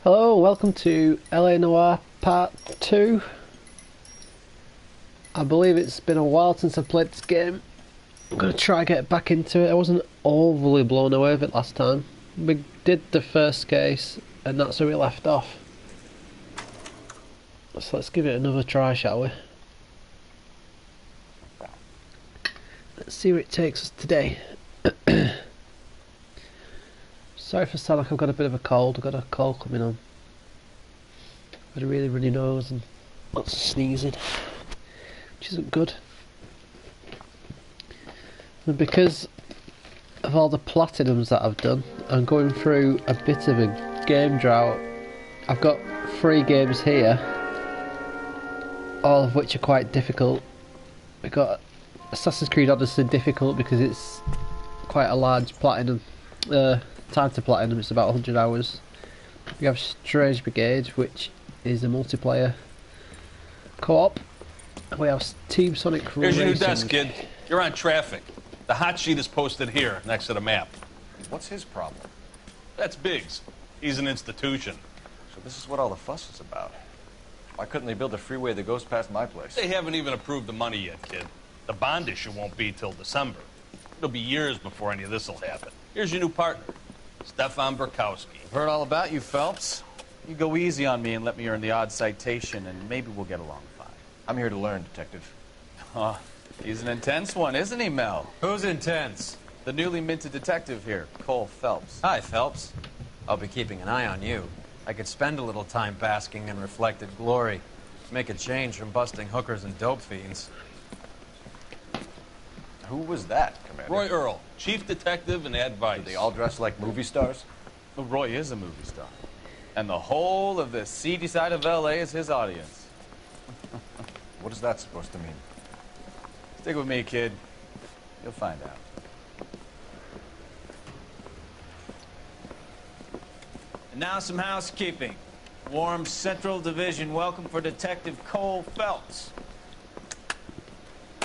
Hello, welcome to LA Noire Part 2. I believe it's been a while since I played this game. I'm going to try and get back into it. I wasn't overly blown away with it last time. We did the first case and that's where we left off. So let's give it another try, shall we? Let's see where it takes us today. Sorry if I sound like I've got a bit of a cold. I've got a cold coming on. I've got a really runny nose and lots of sneezing, which isn't good. And because of all the platinums that I've done, I'm going through a bit of a game drought. I've got 3 games here, all of which are quite difficult. We've got Assassin's Creed Odyssey difficult because it's quite a large platinum. Time to platinum, it's about 100 hours. We have Strange Brigade, which is a multiplayer co-op. We have Team Sonic Racing. Here's your new desk, kid. You're on traffic. The hot sheet is posted here, next to the map. What's his problem? That's Biggs. He's an institution. So this is what all the fuss is about. Why couldn't they build a freeway that goes past my place? They haven't even approved the money yet, kid. The bond issue won't be till December. It'll be years before any of this will happen. Here's your new partner, Stefan Burkowski. I've heard all about you, Phelps. You go easy on me and let me earn the odd citation, and maybe we'll get along fine. I'm here to learn, Detective. Oh, he's an intense one, isn't he, Mel? Who's intense? The newly minted detective here, Cole Phelps. Hi, Phelps. I'll be keeping an eye on you. I could spend a little time basking in reflected glory. Make a change from busting hookers and dope fiends. Who was that, Commander? Roy Earl, chief detective and advice. Do they all dress like movie stars? Well, Roy is a movie star. And the whole of the seedy side of L.A. is his audience. What is that supposed to mean? Stick with me, kid. You'll find out. And now some housekeeping. Warm Central Division welcome for Detective Cole Phelps.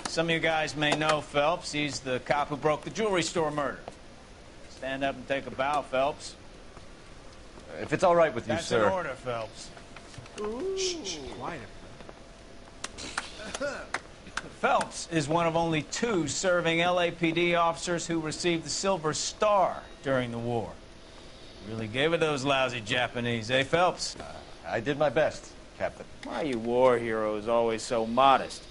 Some of you guys may know Phelps. He's the cop who broke the jewelry store murder. Stand up and take a bow, Phelps. If it's all right with you, That's sir. That's an order, Phelps. Shh, quiet. Phelps is one of only 2 serving LAPD officers who received the Silver Star during the war. Really gave it those lousy Japanese, eh, Phelps? I did my best, Captain. Why are you war heroes always so modest?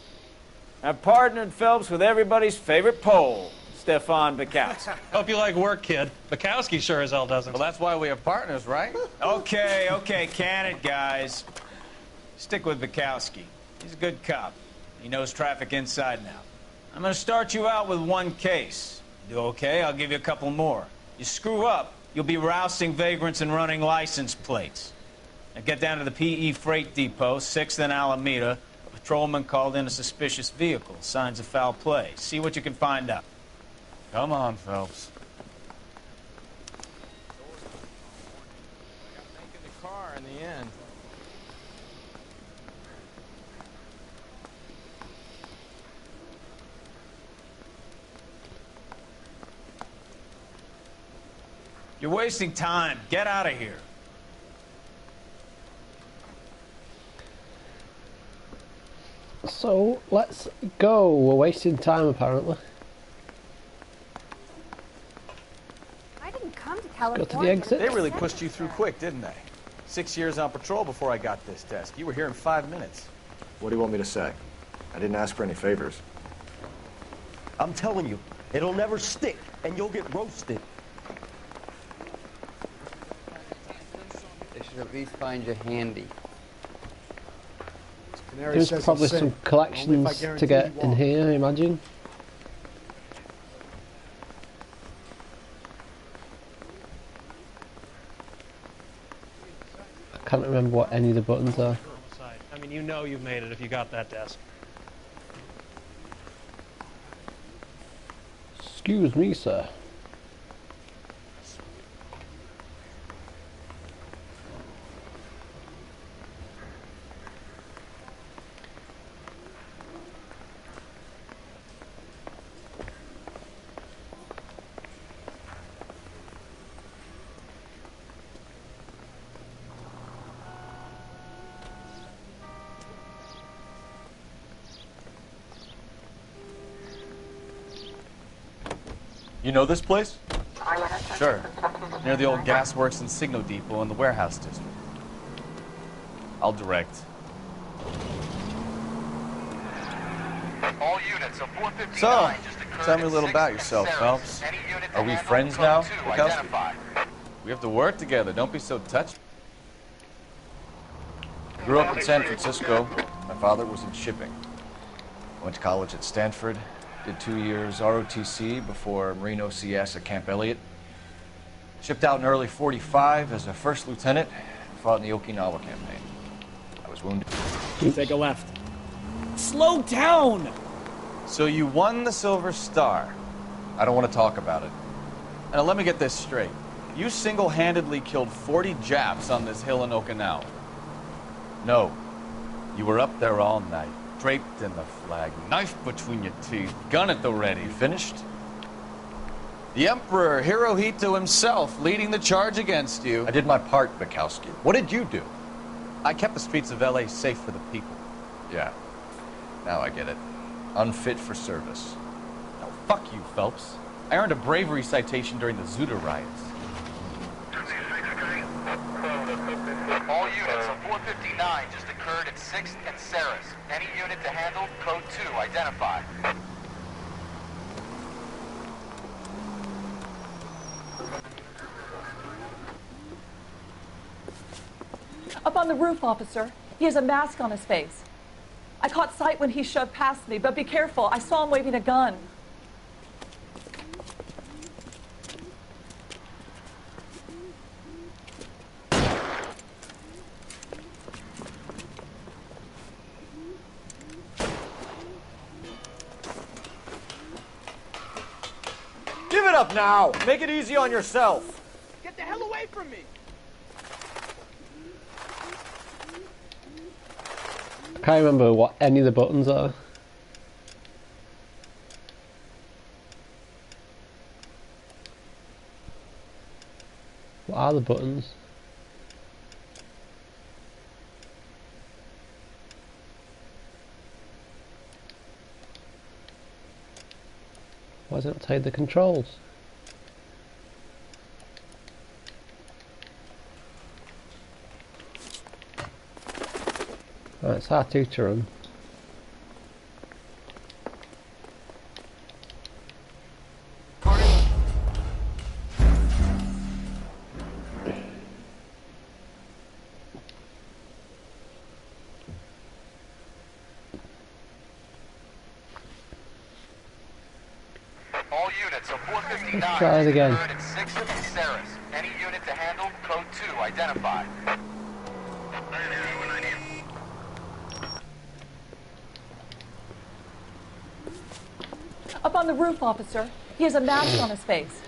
I've partnered Phelps with everybody's favorite Pole, Stefan Burkowski. Hope you like work, kid. Bukowski sure as hell doesn't. Well, that's why we have partners, right? Okay, can it, guys. Stick with Burkowski. He's a good cop. He knows traffic inside and out. I'm going to start you out with 1 case. You do okay, I'll give you a couple more. You screw up, you'll be rousting vagrants and running license plates. Now get down to the PE Freight Depot, 6th and Alameda. A patrolman called in a suspicious vehicle. Signs of foul play. See what you can find out. Come on, Phelps. Making the car in the end. You're wasting time. Get out of here. So let's go. We're wasting time apparently. I didn't come to Go California. to the exit. They really pushed you through quick, didn't they? 6 years on patrol before I got this desk. You were here in 5 minutes. What do you want me to say? I didn't ask for any favors. I'm telling you, it'll never stick, and you'll get roasted. They should at least find you handy. There's probably some collections to get in here, I imagine. I can't remember what any of the buttons are. I mean, you know you've made it if you got that desk. Excuse me, sir. You know this place? Sure. Near the old gasworks and Signal Depot in the warehouse district. I'll direct. All units of 459 So, just occurred tell me a at little 6th about and yourself, Ceres. Phelps. Any unit Are to we handle friends code now, 2 Bukowski? identified. We have to work together. Don't be so touchy. Grew up in San Francisco. My father was in shipping. Went to college at Stanford. Did 2 years ROTC before Marine OCS at Camp Elliott. Shipped out in early '45 as a first lieutenant. Fought in the Okinawa campaign. I was wounded. Take a left. Slow down! So you won the Silver Star. I don't want to talk about it. Now let me get this straight. You single-handedly killed 40 Japs on this hill in Okinawa. No. You were up there all night, draped in the flag, knife between your teeth, gun at the ready. Finished? The Emperor Hirohito himself leading the charge against you. I did my part, Bukowski. What did you do? I kept the streets of LA safe for the people. Yeah. Now I get it. Unfit for service. Now, fuck you, Phelps. I earned a bravery citation during the Zuda riots. All units of 459 just occurred at 6th and Ceres. Any unit to handle code 2 identified. Up on the roof, officer. He has a mask on his face. I caught sight when he shoved past me, but be careful. I saw him waving a gun. Give it up now! Make it easy on yourself! Get the hell away from me! Can't remember what any of the buttons are. What are the buttons? Why does it not tell you the controls? Right, it's R2 to run. All units of 459 Let's try it again. occurred at 6th and Ceres. Any unit to handle code 2 identified. Up on the roof, officer. He has a mask on his face.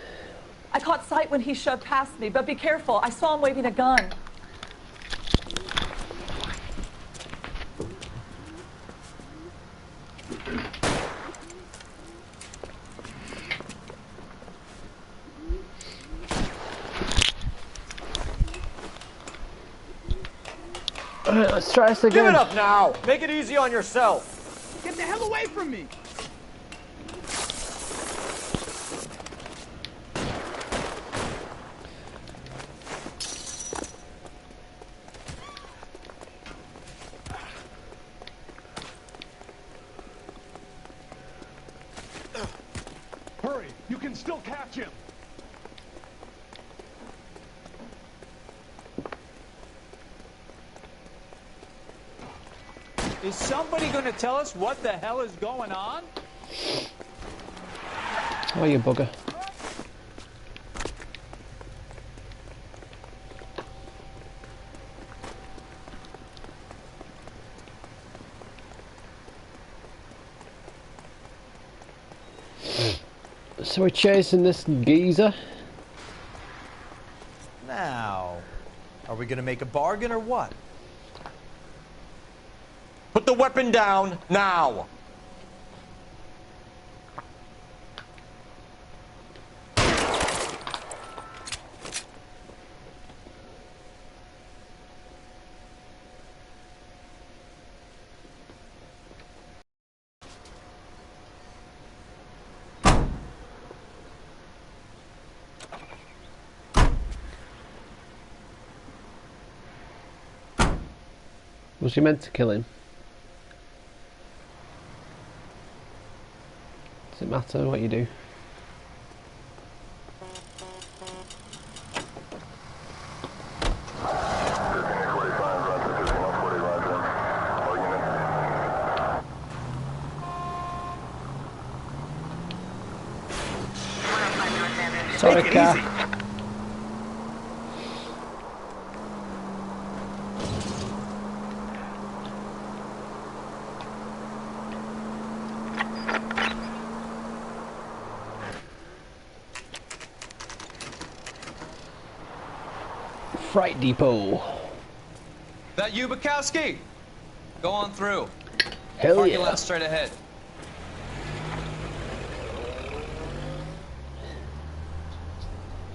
I caught sight when he shoved past me, but be careful. I saw him waving a gun. Alright, let's try this again. Give it up now! Make it easy on yourself! Get the hell away from me! Hurry! You can still catch him! Is somebody going to tell us what the hell is going on? Oh, you bugger. So we're chasing this geezer. Now, are we gonna make a bargain or what? Put the weapon down now! Was you meant to kill him? Does it matter what you do? Sorry, car. Freight depot. That you, Bukowski? Go on through. Hell Parking yeah. lot straight ahead.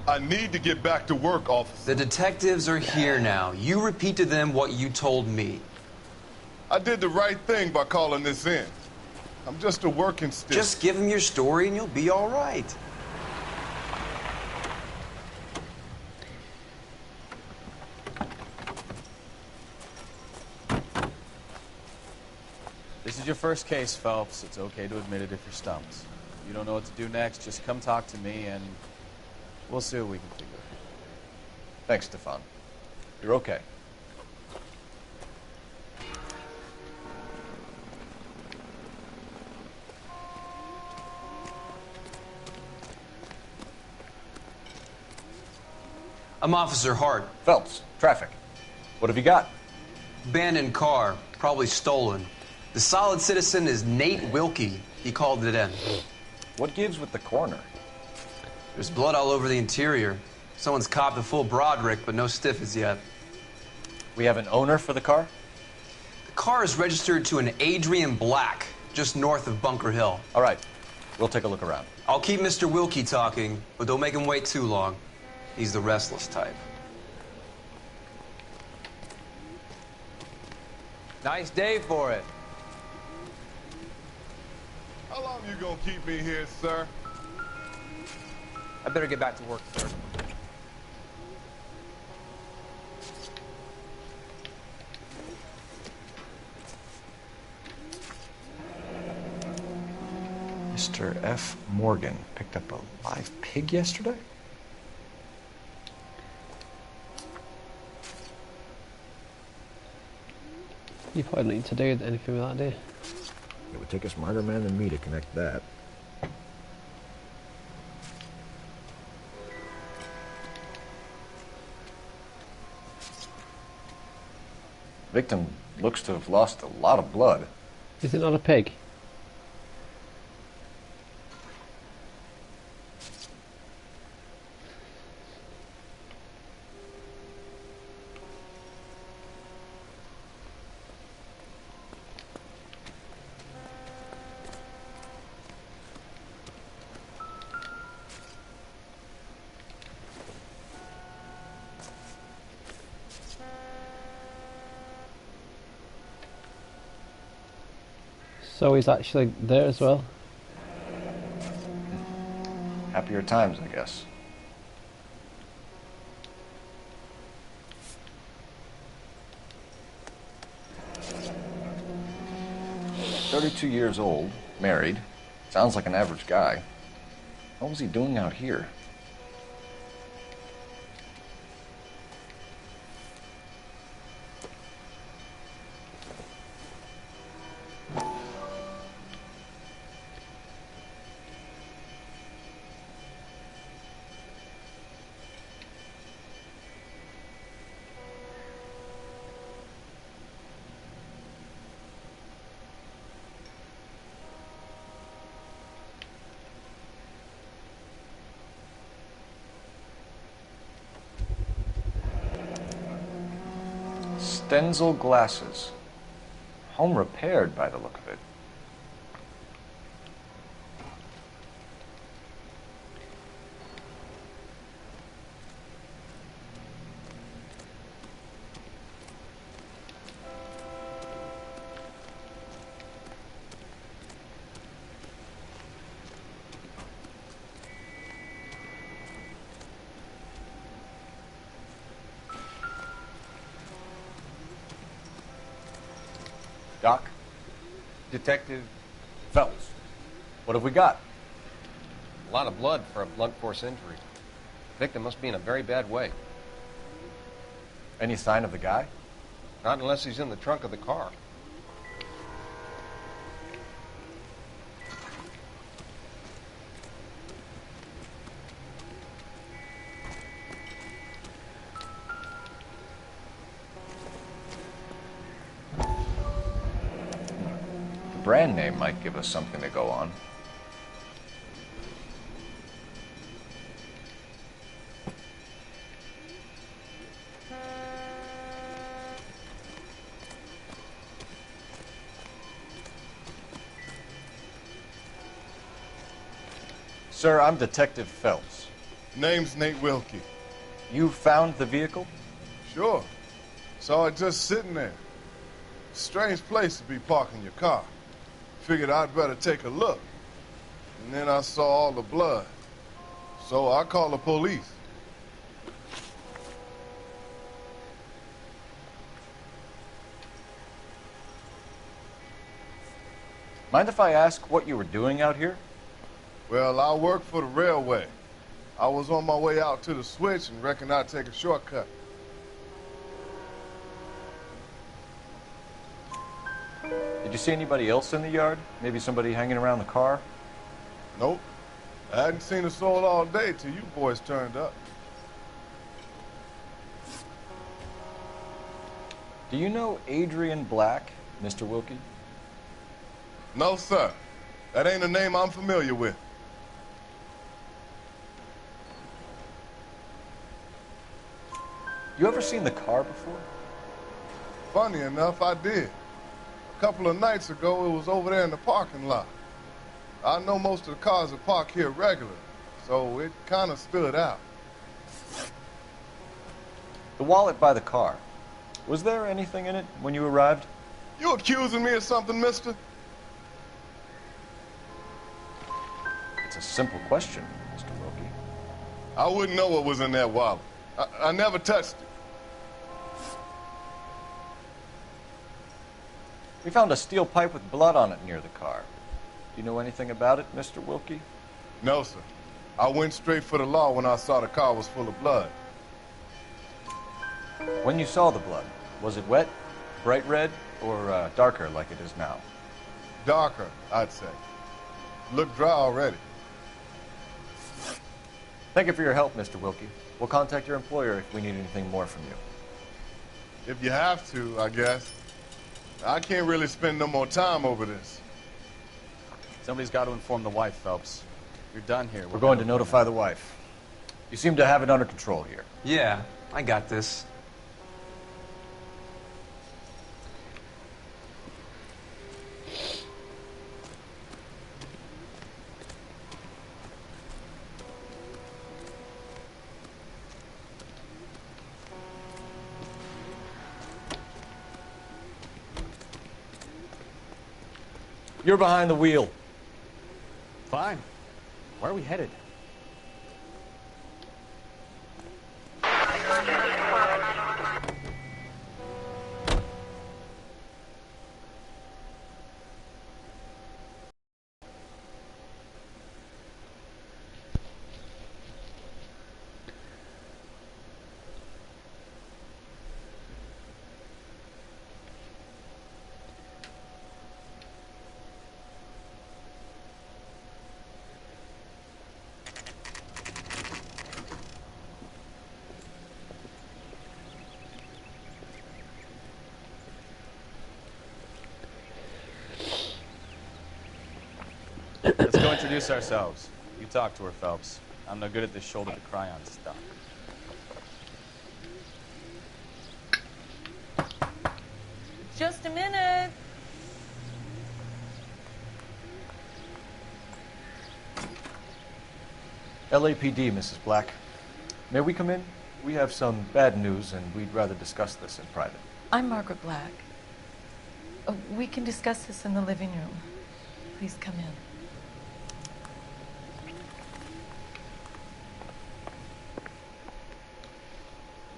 I need to get back to work, officer. The detectives are here now. You repeat to them what you told me. I did the right thing by calling this in. I'm just a working stiff. Just give them your story and you'll be all right. This is your first case, Phelps. It's okay to admit it if you're stumped. You don't know what to do next, just come talk to me and we'll see what we can figure out. Thanks, Stefan. You're okay. I'm Officer Hart. Phelps, traffic. What have you got? Abandoned car, probably stolen. The solid citizen is Nate Wilkie. He called it in. What gives with the coroner? There's blood all over the interior. Someone's copped a full Broderick, but no stiff as yet. We have an owner for the car? The car is registered to an Adrian Black, just north of Bunker Hill. All right. We'll take a look around. I'll keep Mr. Wilkie talking, but don't make him wait too long. He's the restless type. Nice day for it. How long you gonna keep me here, sir? I better get back to work, sir. Mr. F. Morgan picked up a live pig yesterday? You probably don't need to do anything with that, do you? It would take a smarter man than me to connect that. Victim looks to have lost a lot of blood. Is it not a pig? So he's actually there as well. Happier times, I guess. "32 years old, married, sounds like an average guy. What was he doing out here?" Stenzel glasses. Home repaired by the look of it. Doc? Detective, Phelps. What have we got? a lot of blood for a blunt force injury. Victim must be in a very bad way. Any sign of the guy? Not unless he's in the trunk of the car. The brand name might give us something to go on. Sir, I'm Detective Phelps. Name's Nate Wilkie. You found the vehicle? Sure. Saw it just sitting there. Strange place to be parking your car. Figured I'd better take a look. And then I saw all the blood. So I called the police. Mind if I ask what you were doing out here? Well, I work for the railway. I was on my way out to the switch and reckoned I'd take a shortcut. Did you see anybody else in the yard? Maybe somebody hanging around the car? Nope. I hadn't seen a soul all day till you boys turned up. Do you know Adrian Black, Mr. Wilkie? No, sir. That ain't a name I'm familiar with. You ever seen the car before? Funny enough, I did. A couple of nights ago, it was over there in the parking lot. I know most of the cars are parked here regularly, so it kind of stood out. The wallet by the car. Was there anything in it when you arrived? You accusing me of something, mister? It's a simple question, Mr. Wilkie. I wouldn't know what was in that wallet. I never touched it. We found a steel pipe with blood on it near the car. Do you know anything about it, Mr. Wilkie? No, sir. I went straight for the law when I saw the car was full of blood. When you saw the blood, was it wet, bright red, or darker like it is now? Darker, I'd say. Looked dry already. Thank you for your help, Mr. Wilkie. We'll contact your employer if we need anything more from you. If you have to, I guess. I can't really spend no more time over this. Somebody's got to inform the wife, Phelps. You're done here. We're going to notify the wife. You seem to have it under control here. Yeah, I got this. You're behind the wheel. Fine. Where are we headed? Let's go introduce ourselves. You talk to her, Phelps. I'm no good at this shoulder to cry on stuff. Just a minute. LAPD, Mrs. Black. May we come in? We have some bad news, and we'd rather discuss this in private. I'm Margaret Black. We can discuss this in the living room. Please come in.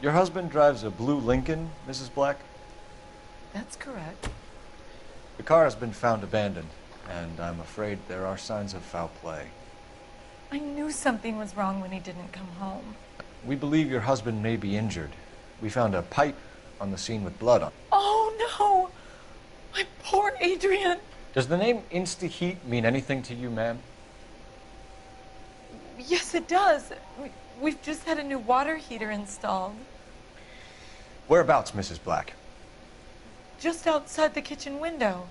Your husband drives a blue Lincoln, Mrs. Black? That's correct. The car has been found abandoned, and I'm afraid there are signs of foul play. I knew something was wrong when he didn't come home. We believe your husband may be injured. We found a pipe on the scene with blood on it. Oh, no! My poor Adrian! Does the name Insta-Heat mean anything to you, ma'am? Yes, it does. We've just had a new water heater installed. Whereabouts, Mrs. Black? Just outside the kitchen window.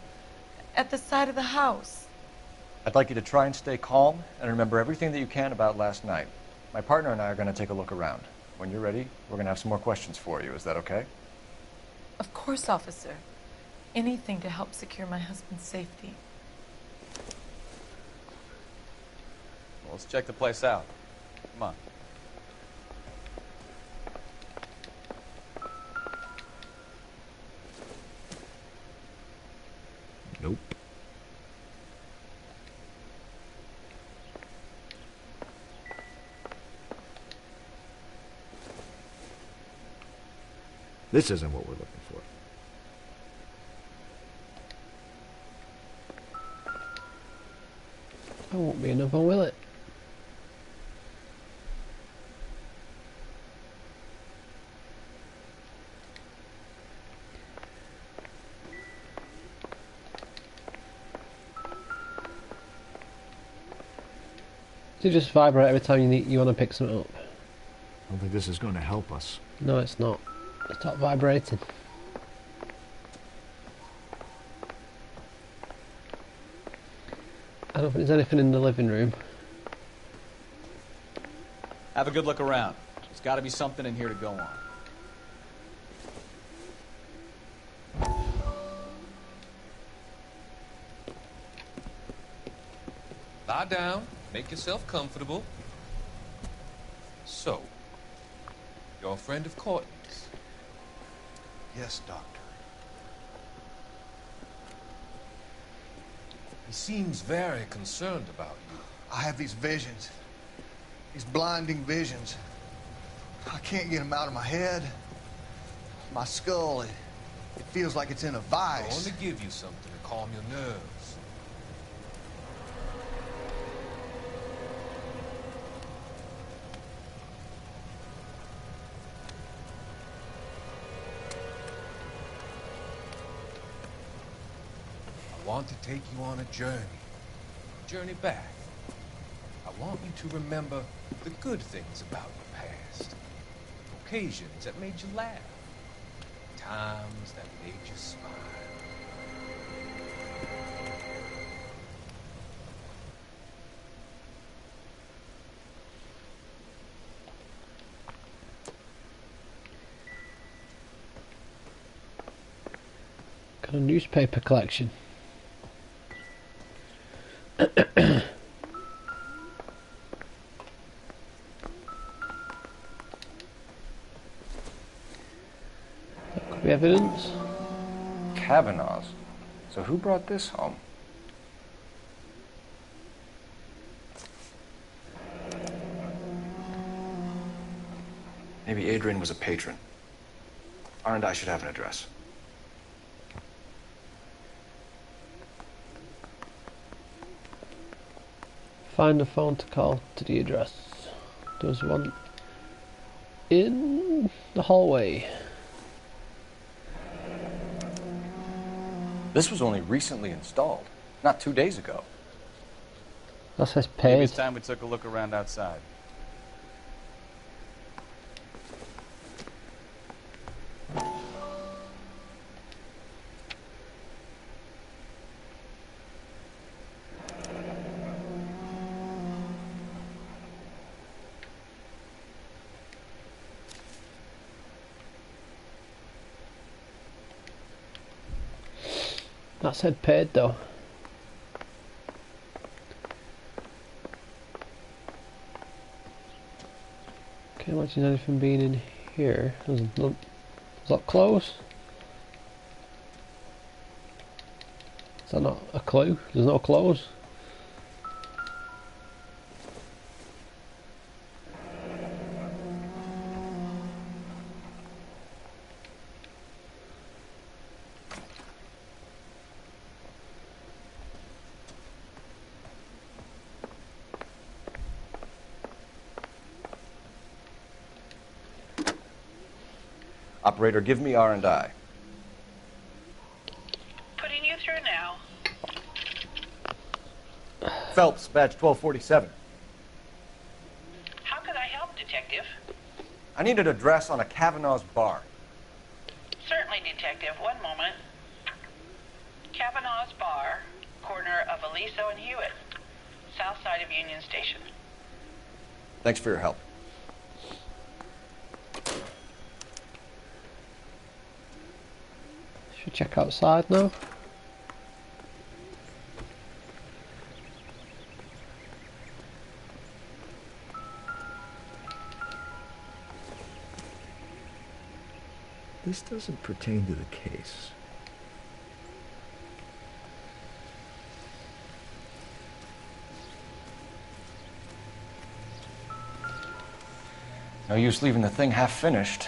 At the side of the house. I'd like you to try and stay calm and remember everything that you can about last night. My partner and I are going to take a look around. When you're ready, we're going to have some more questions for you. Is that okay? Of course, officer. Anything to help secure my husband's safety. Well, let's check the place out. Come on. Nope. This isn't what we're looking for. There won't be another, will it? Does it just vibrate every time you want to pick something up? I don't think this is going to help us. No, it's not. Stop vibrating. I don't think there's anything in the living room. Have a good look around. There's got to be something in here to go on. Lie down. Make yourself comfortable. So, you're a friend of Courtney's? Yes, Doctor. He seems very concerned about you. I have these visions. These blinding visions. I can't get them out of my head. My skull, it feels like it's in a vice. I want to give you something to calm your nerves. I want to take you on a journey back. I want you to remember the good things about your past, occasions that made you laugh, times that made you smile. Got a newspaper collection. Could be evidence. Kavanaugh's. So who brought this home? Maybe Adrian was a patron. R&I should have an address. Find a phone to call to the address. There's one in the hallway. This was only recently installed, not 2 days ago. That says Maybe paid. it's time we took a look around outside. That said paid though. Can't imagine anything being in here. Is that close? Is that not a clue? There's no close. Operator, give me R&I. Putting you through now. Phelps, badge 1247. How can I help, Detective? I need an address on a Kavanaugh's bar. Certainly, Detective. One moment. Kavanaugh's Bar, corner of Aliso and Hewitt, south side of Union Station. Thanks for your help. Should check outside now. This doesn't pertain to the case. No use leaving the thing half finished.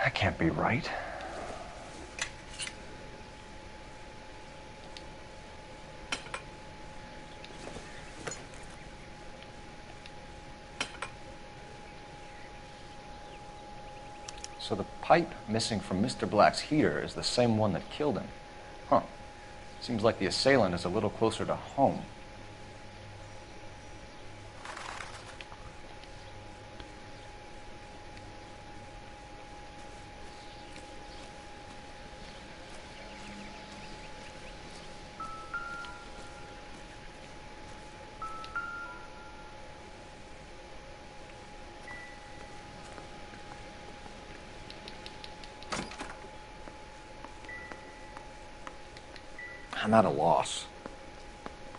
That can't be right. So the pipe missing from Mr. Black's heater is the same one that killed him. Huh. Seems like the assailant is a little closer to home. I'm at a loss.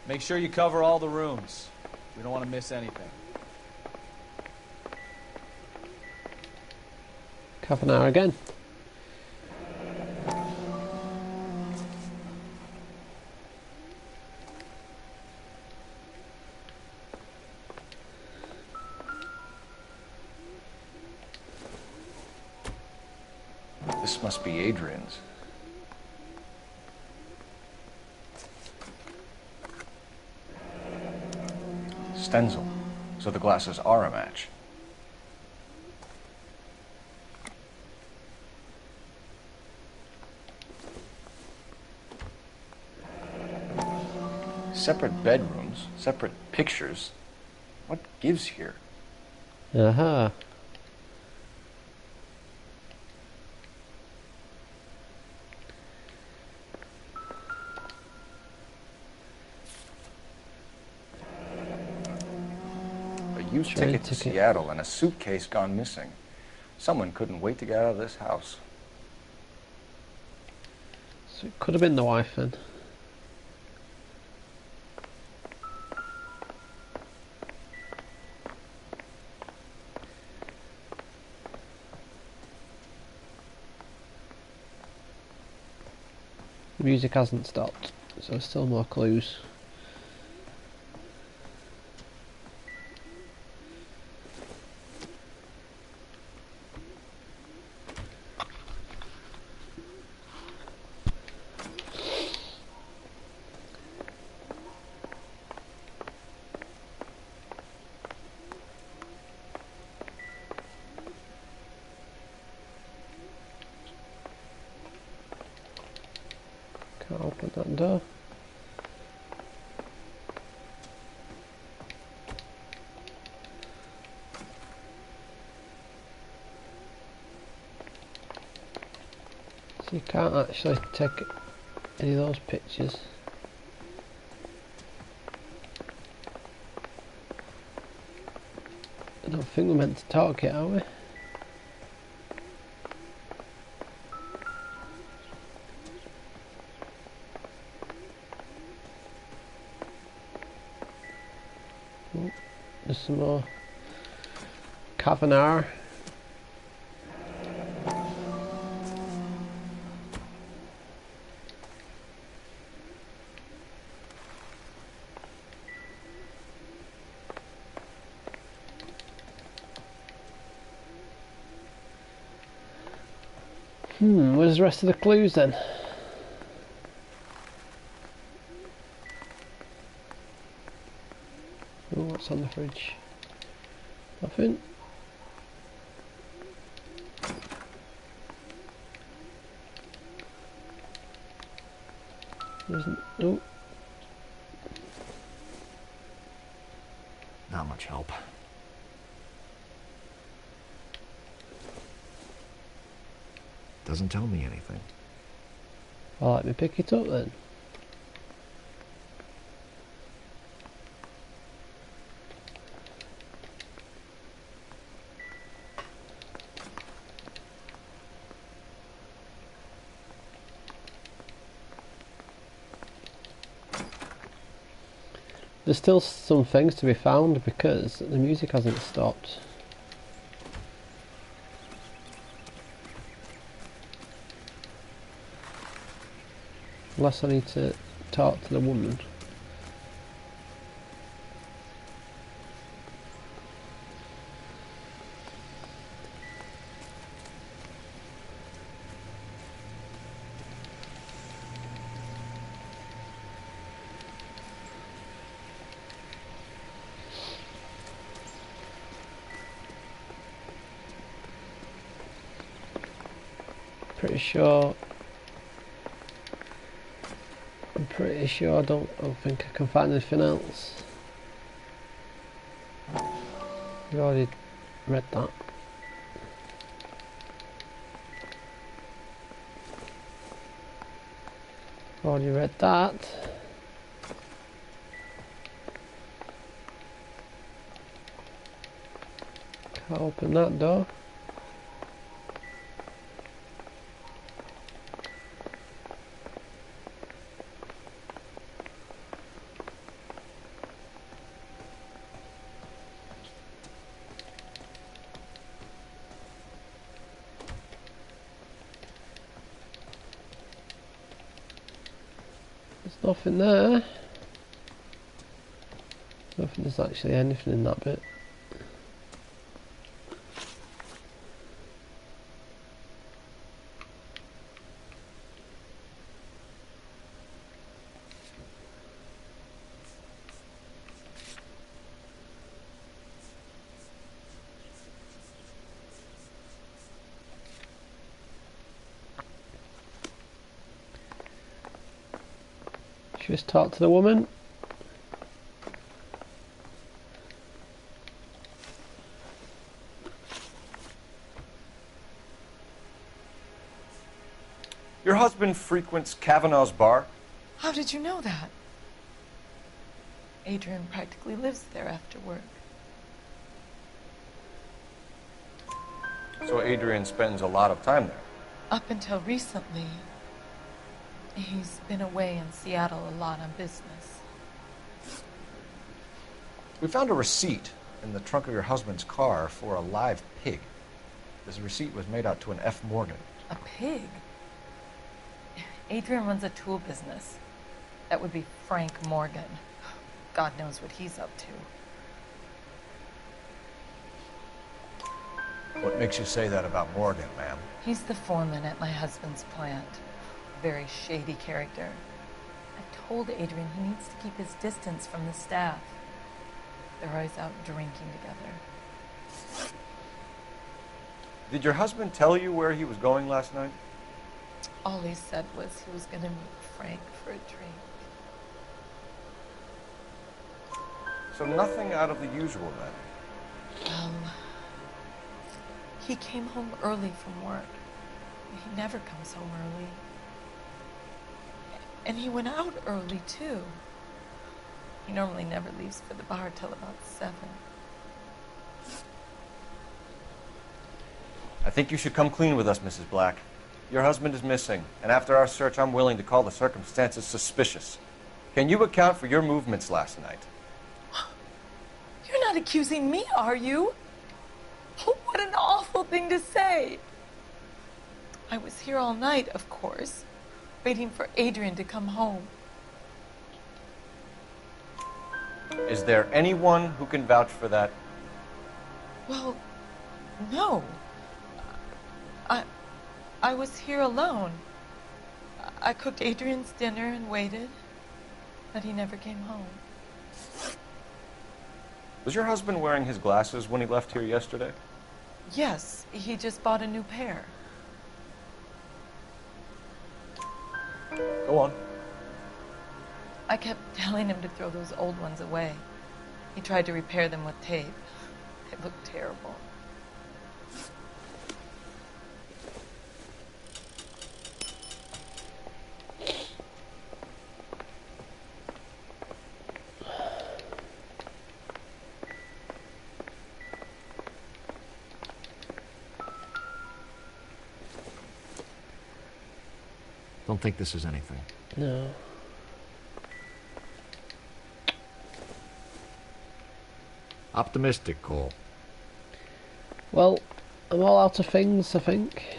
Make sure you cover all the rooms. We don't want to miss anything. Half an hour again. This must be Adrian's. Stencil, so the glasses are a match. Separate bedrooms, separate pictures. What gives here? Aha. Used ticket to Seattle and a suitcase gone missing. Someone couldn't wait to get out of this house. So it could have been the wife then. The music hasn't stopped, so there's still more clues. Can't open that door. So you can't actually take any of those pictures. I don't think we're meant to talk yet, are we? There's some more Kavanaugh. Where's the rest of the clues then? Oh, what's on the fridge? Nothing. Oh. Not much help. Doesn't tell me anything. Well, let me pick it up then. There's still some things to be found because the music hasn't stopped. Unless I need to talk to the woman. I'm pretty sure I don't think I can find anything else. We already read that. Already read that. Can't open that door. Nothing there. Nothing there's actually anything in that bit. Just talk to the woman. Your husband frequents Kavanaugh's bar? How did you know that? Adrian practically lives there after work. So Adrian spends a lot of time there? Up until recently, he's been away in Seattle a lot on business. We found a receipt in the trunk of your husband's car for a live pig. This receipt was made out to an F. Morgan. A pig? Adrian runs a tool business. That would be Frank Morgan. God knows what he's up to. What makes you say that about Morgan, ma'am? He's the foreman at my husband's plant. Very shady character. I've told Adrian he needs to keep his distance from the staff. They're always out drinking together. Did your husband tell you where he was going last night? All he said was he was going to meet Frank for a drink. So nothing out of the usual then? He came home early from work. He never comes home early. And he went out early, too. He normally never leaves for the bar till about 7. I think you should come clean with us, Mrs. Black. Your husband is missing, and after our search, I'm willing to call the circumstances suspicious. Can you account for your movements last night? You're not accusing me, are you? Oh, what an awful thing to say. I was here all night, of course, waiting for Adrian to come home. Is there anyone who can vouch for that? Well, no. I was here alone. I cooked Adrian's dinner and waited, but he never came home. Was your husband wearing his glasses when he left here yesterday? Yes, he just bought a new pair. Go on. I kept telling him to throw those old ones away. He tried to repair them with tape. They looked terrible. Don't think this is anything. No. Optimistic, Cole. Well, I'm all out of things, I think.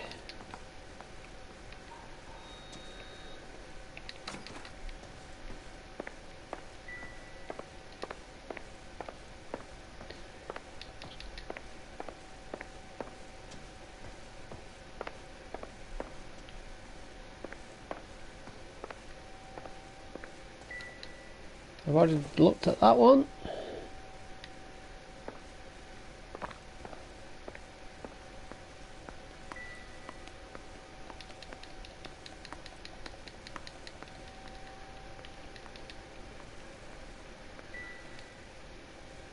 I've already looked at that one.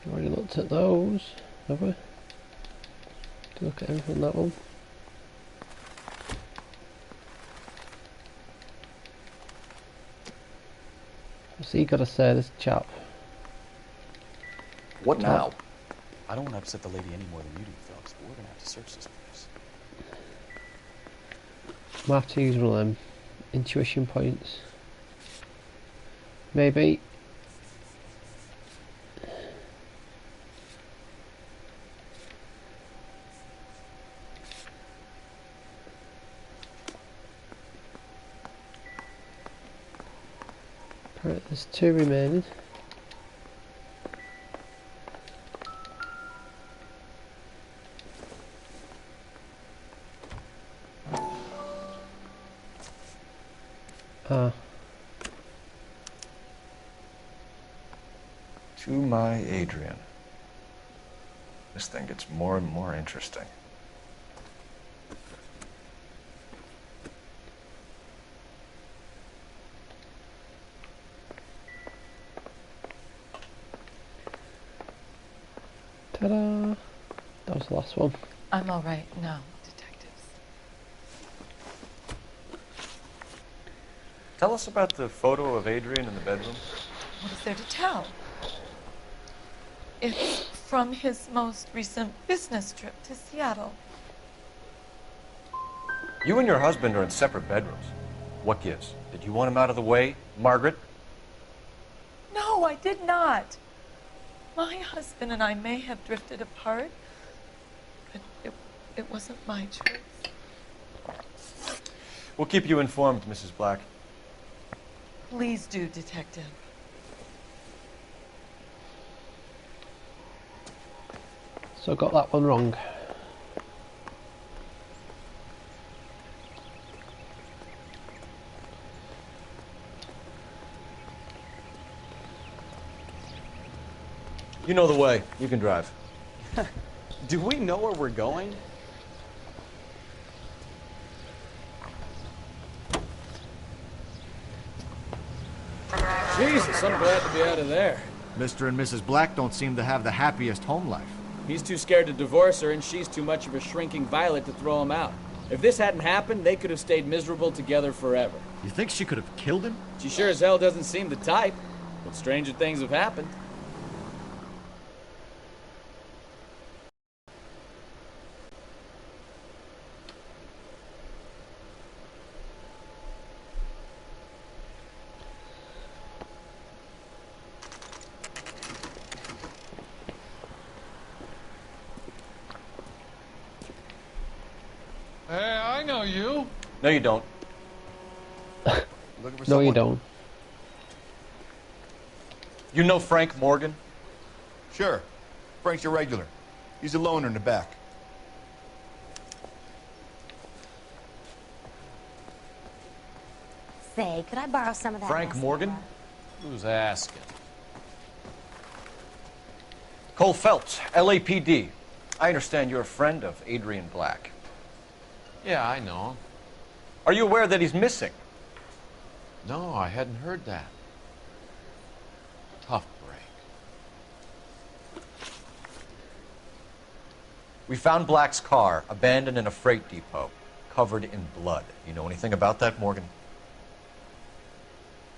I've already looked at those, have we? To look at everything on that one. What's he got to say, this chap? What now? I don't want to upset the lady any more than you do, Phelps, but we're going to have to search this place. I'll have to use one of them intuition points. Maybe. Right, there's 2 remaining. To my Adrian. This thing gets more and more interesting. Ta-da! That was the last one. I'm all right now, detectives. Tell us about the photo of Adrian in the bedroom. What is there to tell? It's from his most recent business trip to Seattle. You and your husband are in separate bedrooms. What gives? Did you want him out of the way, Margaret? No, I did not. My husband and I may have drifted apart, but it wasn't my choice. We'll keep you informed, Mrs. Black. Please do, Detective. So I got that one wrong. You know the way. You can drive. Do we know where we're going? Jesus, I'm glad to be out of there. Mr. and Mrs. Black don't seem to have the happiest home life. He's too scared to divorce her, and she's too much of a shrinking violet to throw him out. If this hadn't happened, they could have stayed miserable together forever. You think she could have killed him? She sure as hell doesn't seem the type, but stranger things have happened. Hey, I know you. No, you don't. Looking for No, someone? you don't. You know Frank Morgan? Sure. Frank's your regular. He's a loner in the back. Say, could I borrow some of that? Frank mascara? Morgan? Who's asking? Cole Phelps, LAPD. I understand you're a friend of Adrian Black. Yeah, I know him. Are you aware that he's missing? No, I hadn't heard that. Tough break. We found Black's car abandoned in a freight depot, covered in blood. You know anything about that, Morgan?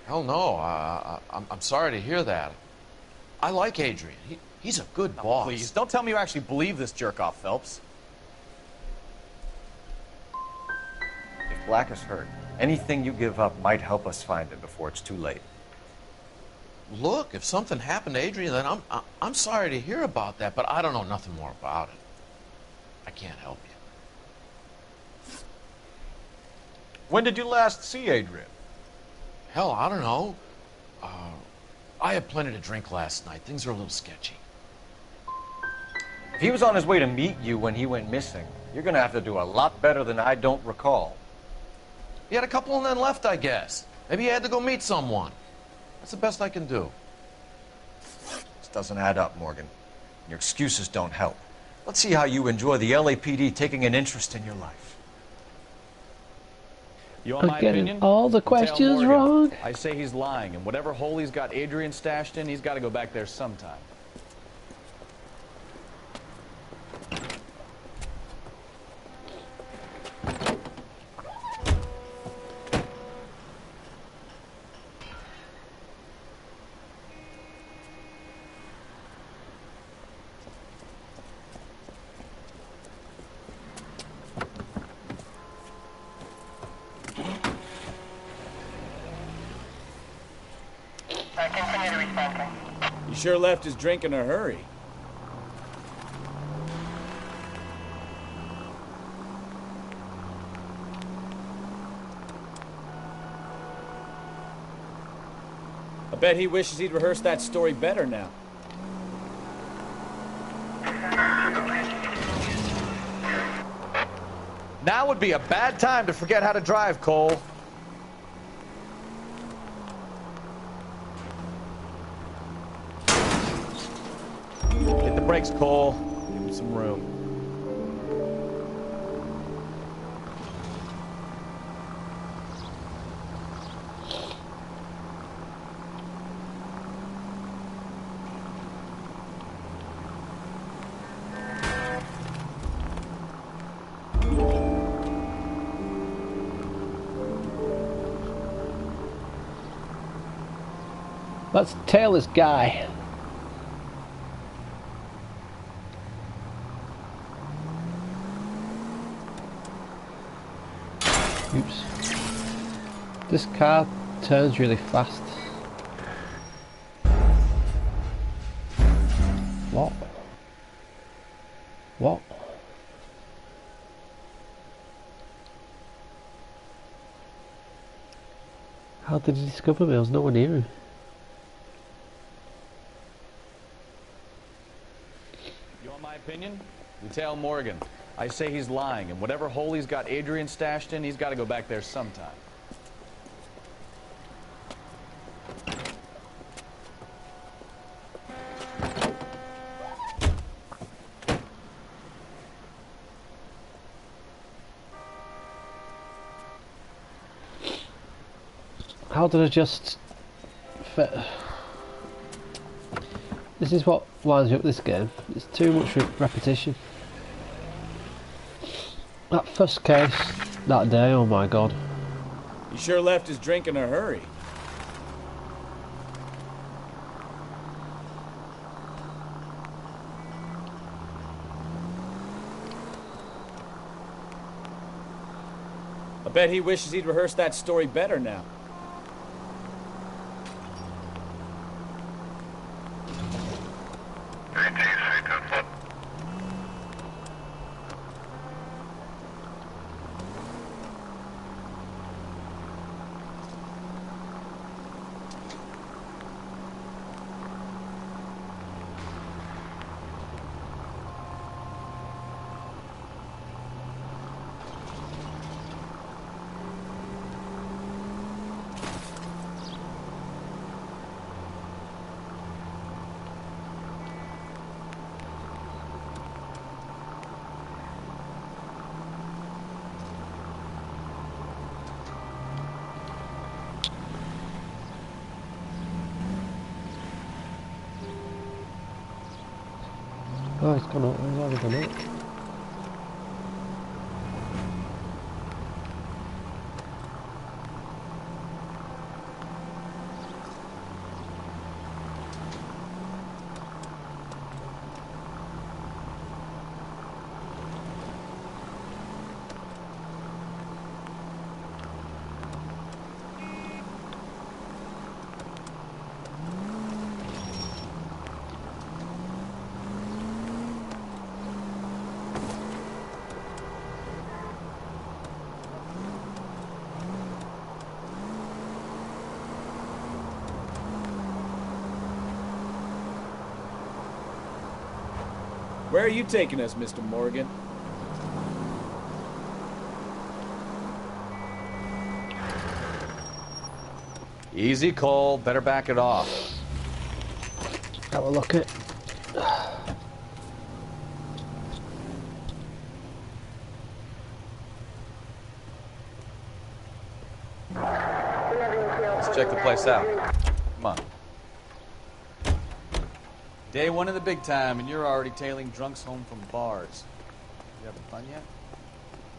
Hell no. I'm sorry to hear that. I like Adrian. He's a good boss. Please, don't tell me you actually believe this jerk-off, Phelps. If Black is hurt, anything you give up might help us find him before it's too late. Look, if something happened to Adrian, then I'm sorry to hear about that, but I don't know nothing more about it. I can't help you. When did you last see Adrian? Hell, I don't know. I had plenty to drink last night. Things are a little sketchy. If he was on his way to meet you when he went missing, you're going to have to do a lot better than I don't recall. He had a couple and then left, I guess. Maybe he had to go meet someone. That's the best I can do. This doesn't add up, Morgan. Your excuses don't help. Let's see how you enjoy the LAPD taking an interest in your life. You want my getting opinion? all the Tell questions Morgan. wrong. I say he's lying, and whatever hole he's got Adrian stashed in, he's got to go back there sometime. Continue to respond. He sure left his drink in a hurry. I bet he wishes he'd rehearsed that story better now. Now would be a bad time to forget how to drive, Cole. Hit the brakes, Cole. Give him some room. Let's tail this guy. Oops. This car turns really fast. What? What? How did he discover me? I was nowhere near him. You want my opinion? We tell Morgan. I say he's lying, and whatever hole he's got Adrian stashed in, he's got to go back there sometime. How did I just... This is what winds me up this game. It's too much repetition. That first case, that day, oh my god. He sure left his drink in a hurry. I bet he wishes he'd rehearsed that story better now. Oh, it's gone up. It's already gone up. Where are you taking us, Mr. Morgan? Easy, Cole. Better back it off. Have a look at. Let's check the place out. Come on. Day one of the big time, and you're already tailing drunks home from bars. You having fun yet?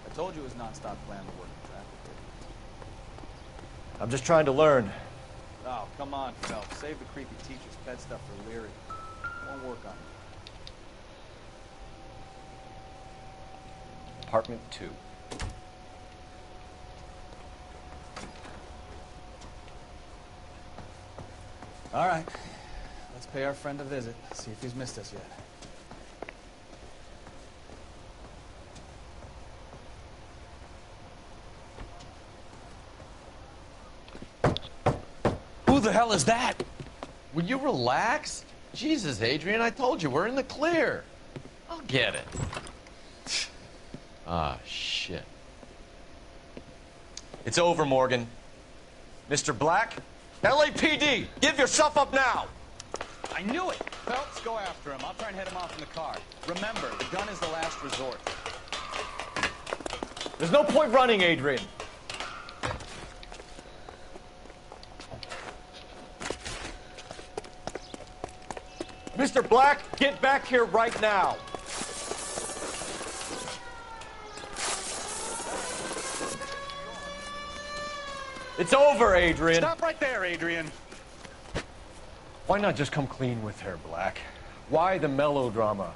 I told you it was non-stop plan to work in traffic. I'm just trying to learn. Oh, come on, Phelps. Save the creepy teacher's pet stuff for Leary. Won't work on it. Apartment 2. All right. Let's pay our friend a visit. See if he's missed us yet. Who the hell is that? Will you relax? Jesus, Adrian, I told you, we're in the clear. I'll get it. Ah, shit. It's over, Morgan. Mr. Black, LAPD, give yourself up now! I knew it! Phelps, go after him. I'll try and head him off in the car. Remember, the gun is the last resort. There's no point running, Adrian. Mr. Black, get back here right now. It's over, Adrian. Stop right there, Adrian. Why not just come clean with her, Black? Why the melodrama?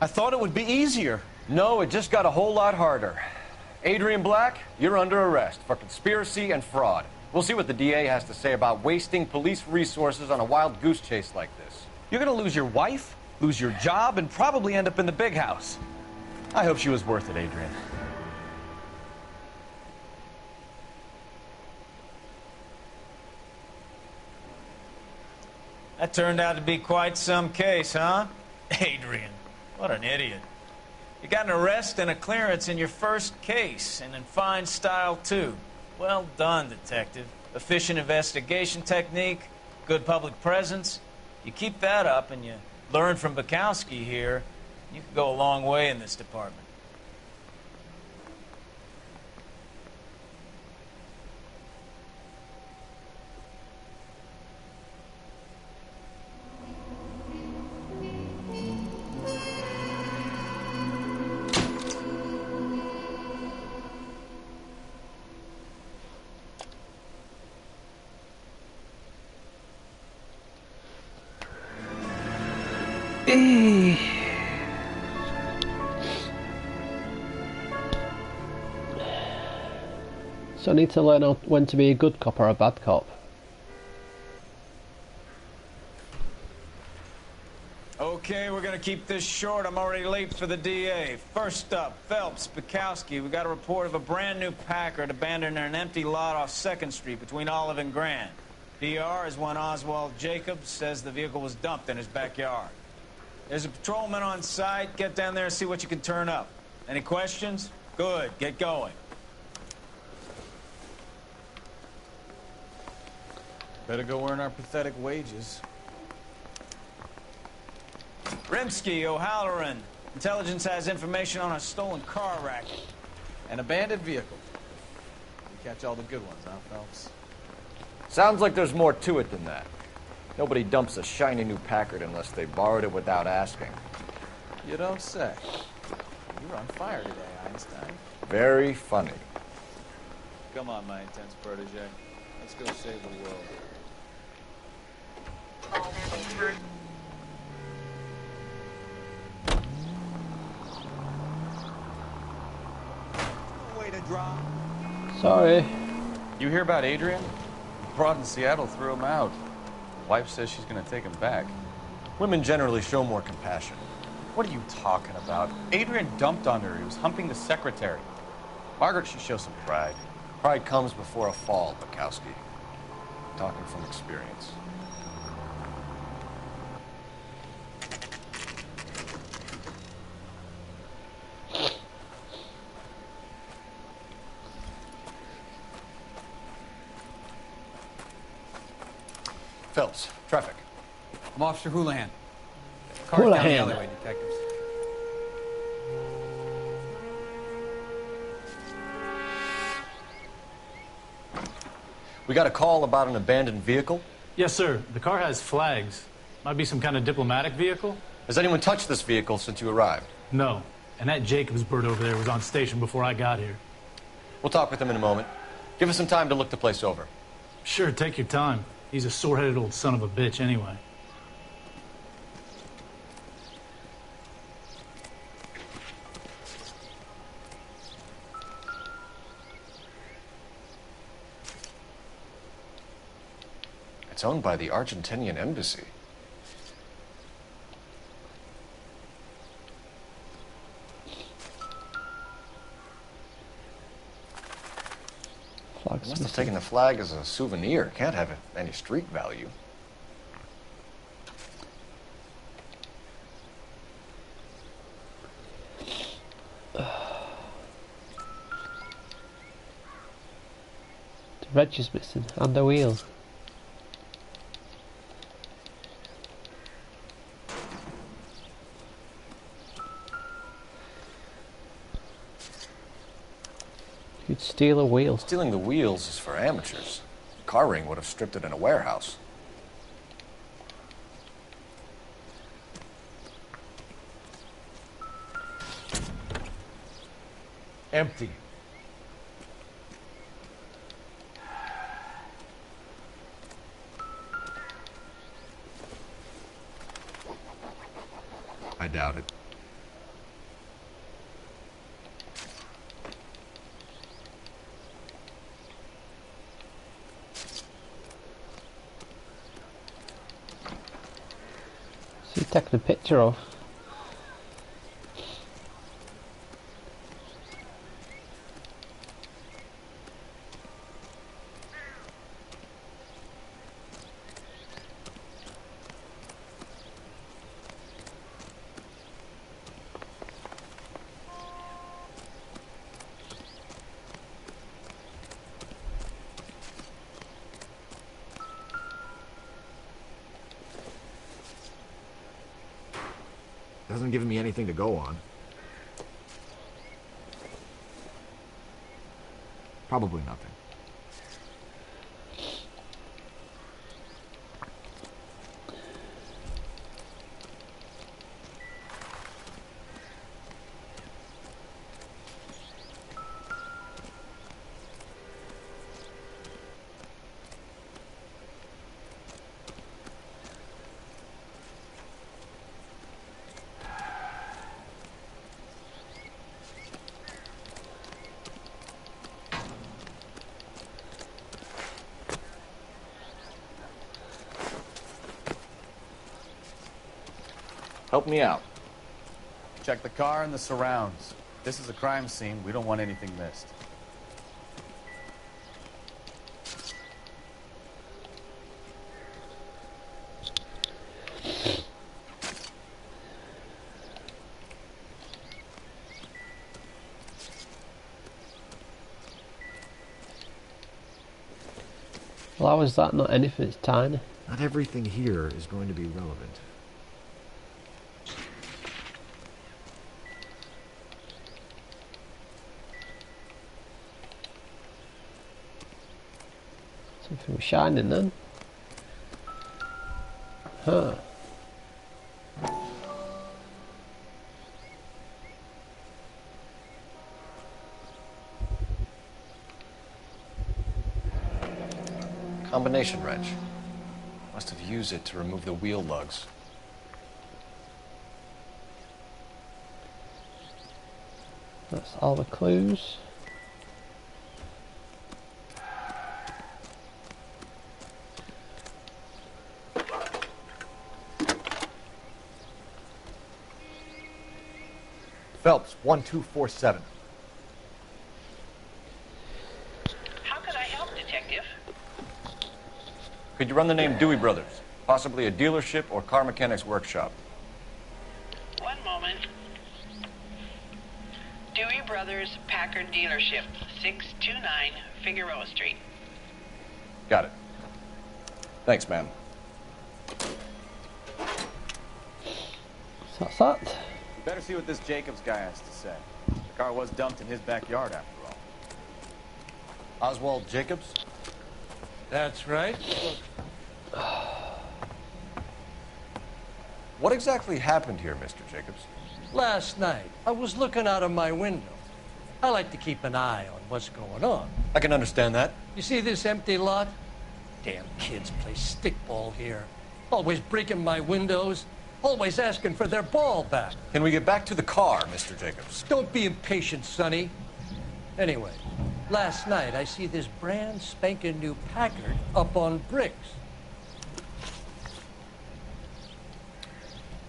I thought it would be easier. No, it just got a whole lot harder. Adrian Black, you're under arrest for conspiracy and fraud. We'll see what the DA has to say about wasting police resources on a wild goose chase like this. You're gonna lose your wife, lose your job, and probably end up in the big house. I hope she was worth it, Adrian. That turned out to be quite some case, huh? Adrian, what an idiot. You got an arrest and a clearance in your first case, and in fine style, too. Well done, detective. Efficient investigation technique, good public presence. You keep that up and you learn from Bukowski here, you could go a long way in this department. So I need to learn when to be a good cop or a bad cop. Okay, we're gonna keep this short. I'm already late for the DA. First up, Phelps, Bukowski. We got a report of a brand new Packard abandoned in an empty lot off 2nd Street between Olive and Grand. PR is one Oswald Jacobs says the vehicle was dumped in his backyard. There's a patrolman on site. Get down there and see what you can turn up. Any questions? Good, get going. Better go earn our pathetic wages. Rimsky, O'Halloran. Intelligence has information on a stolen car racket. An abandoned vehicle. We catch all the good ones, huh, Phelps? Sounds like there's more to it than that. Nobody dumps a shiny new Packard unless they borrowed it without asking. You don't say. You're on fire today, Einstein. Very funny. Come on, my intense protege. Let's go save the world. Way to drop. Sorry. You hear about Adrian? Broad in Seattle threw him out. Wife says she's gonna take him back. Women generally show more compassion. What are you talking about? Adrian dumped on her. He was humping the secretary. Margaret should show some pride. Pride comes before a fall, Bukowski. Talking from experience. Phelps, traffic. I'm Officer Houlihan. Cars down the Houlihan. alleyway, detectives. We got a call about an abandoned vehicle. Yes, sir. The car has flags. Might be some kind of diplomatic vehicle. Has anyone touched this vehicle since you arrived? No. And that Jacobs bird over there was on station before I got here. We'll talk with him in a moment. Give us some time to look the place over. Sure, take your time. He's a sore-headed old son of a bitch anyway. It's owned by the Argentinian embassy. Flags Must have taken the flag as a souvenir. Can't have any street value. The reg is missing and the wheel. You'd steal a wheel. Stealing the wheels is for amateurs. Car ring would have stripped it in a warehouse. Empty. I doubt it. So you taking a picture of? Hasn't given me anything to go on. Probably nothing. Help me out. Check the car and the surrounds. This is a crime scene. We don't want anything missed. Well, how is that not anything? It's tiny. Not everything here is going to be relevant. Something was shining then. Huh. Combination wrench. Must have used it to remove the wheel lugs. That's all the clues. Phelps, 1247. How could I help, Detective? Could you run the name Dewey Brothers? Possibly a dealership or car mechanics workshop. One moment. Dewey Brothers Packard Dealership, 629 Figueroa Street. Got it. Thanks, ma'am. So that's that. You better see what this Jacobs guy has to say. The car was dumped in his backyard, after all. Oswald Jacobs? That's right. What exactly happened here, Mr. Jacobs? Last night, I was looking out of my window. I like to keep an eye on what's going on. I can understand that. You see this empty lot? Damn kids play stickball here. Always breaking my windows. Always asking for their ball back. Can we get back to the car, Mr. Jacobs? Don't be impatient, Sonny. Anyway, last night I see this brand spanking new Packard up on bricks.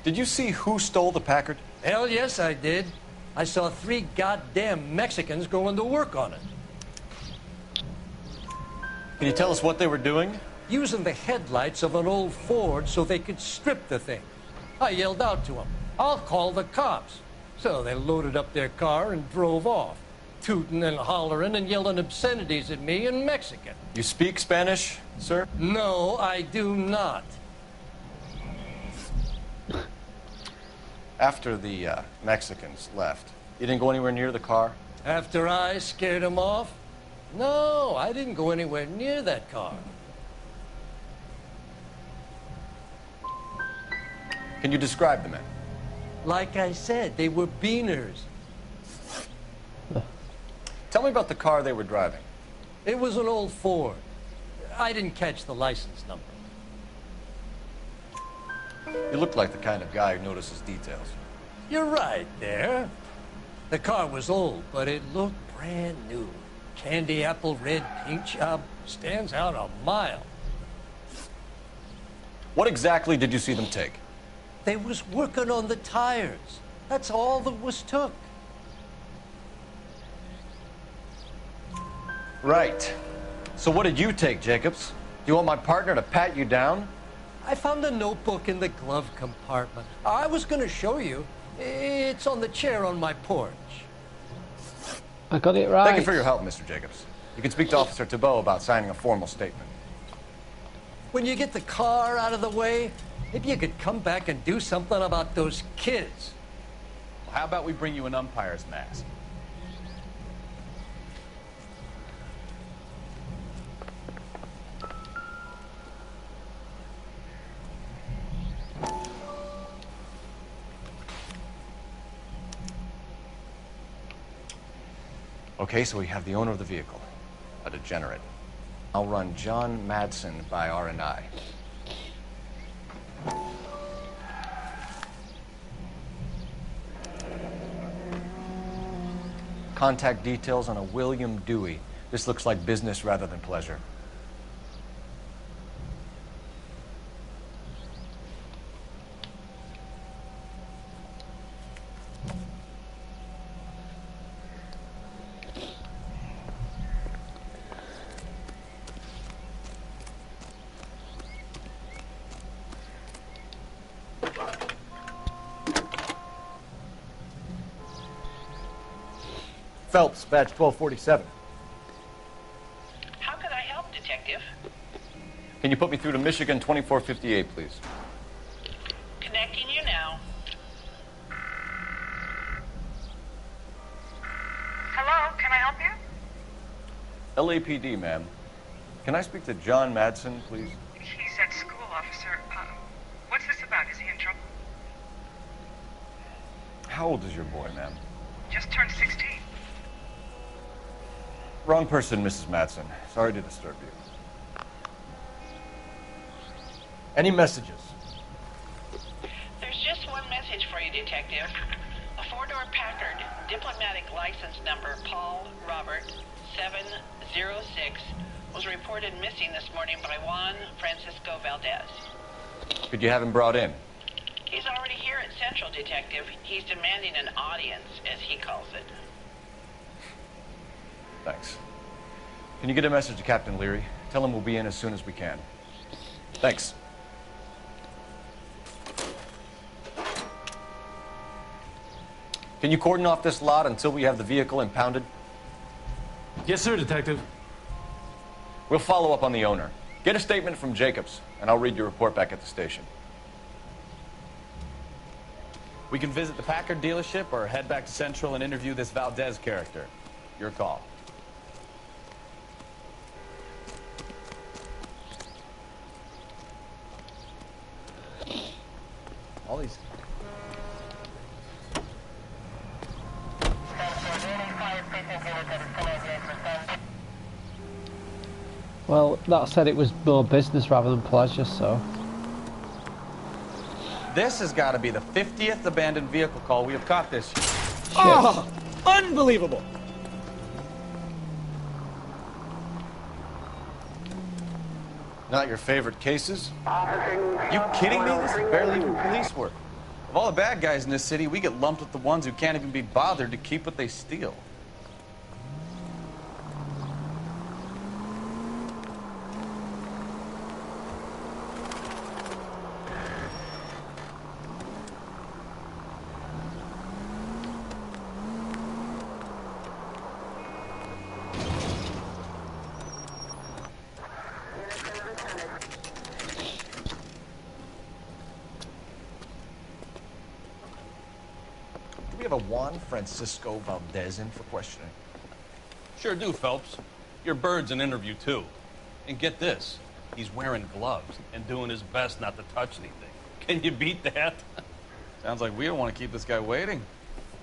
Did you see who stole the Packard? Hell yes, I did. I saw 3 goddamn Mexicans going to work on it. Can you tell us what they were doing? Using the headlights of an old Ford so they could strip the thing. I yelled out to them, "I'll call the cops." So they loaded up their car and drove off, tooting and hollering and yelling obscenities at me in Mexican. You speak Spanish, sir? No, I do not. After the Mexicans left, you didn't go anywhere near the car? After I scared them off? No, I didn't go anywhere near that car. Can you describe the men? Like I said, they were beaners. Tell me about the car they were driving. It was an old Ford. I didn't catch the license number. You look like the kind of guy who notices details. You're right there. The car was old, but it looked brand new. Candy apple red paint job stands out a mile. What exactly did you see them take? They was working on the tires. That's all that was took. Right. So what did you take, Jacobs? Do you want my partner to pat you down? I found a notebook in the glove compartment. I was going to show you. It's on the chair on my porch. I got it right. Thank you for your help, Mr. Jacobs. You can speak to Officer Thibault about signing a formal statement. When you get the car out of the way, maybe you could come back and do something about those kids. Well, how about we bring you an umpire's mask? Okay, so we have the owner of the vehicle, a degenerate. I'll run John Madsen by R&I. Contact details on a William Dewey. This looks like business rather than pleasure. Phelps, badge 1247. How could I help, Detective? Can you put me through to Michigan 2458, please? Connecting you now. Hello, can I help you? LAPD, ma'am. Can I speak to John Madsen, please? He's at school, officer. What's this about? Is he in trouble? How old is your boy, ma'am? Just turned 16. Wrong person, Mrs. Madsen. Sorry to disturb you. Any messages? There's just one message for you, Detective. A four-door Packard, diplomatic license number Paul Robert 706, was reported missing this morning by Juan Francisco Valdez. Could you have him brought in? He's already here at Central, Detective. He's demanding an audience, as he calls it. Thanks. Can you get a message to Captain Leary? Tell him we'll be in as soon as we can. Thanks. Can you cordon off this lot until we have the vehicle impounded? Yes, sir, Detective. We'll follow up on the owner. Get a statement from Jacobs, and I'll read your report back at the station. We can visit the Packard dealership or head back to Central and interview this Valdez character. Your call. All these. Well, that said it was more business rather than pleasure, so... This has got to be the 50th abandoned vehicle call we have caught this year. Oh, unbelievable! Not your favorite cases? You kidding me? This is barely even police work. Of all the bad guys in this city, we get lumped with the ones who can't even be bothered to keep what they steal. We have a Juan Francisco Valdez in for questioning. Sure do, Phelps. Your bird's an interview, too. And get this, he's wearing gloves and doing his best not to touch anything. Can you beat that? Sounds like we don't want to keep this guy waiting.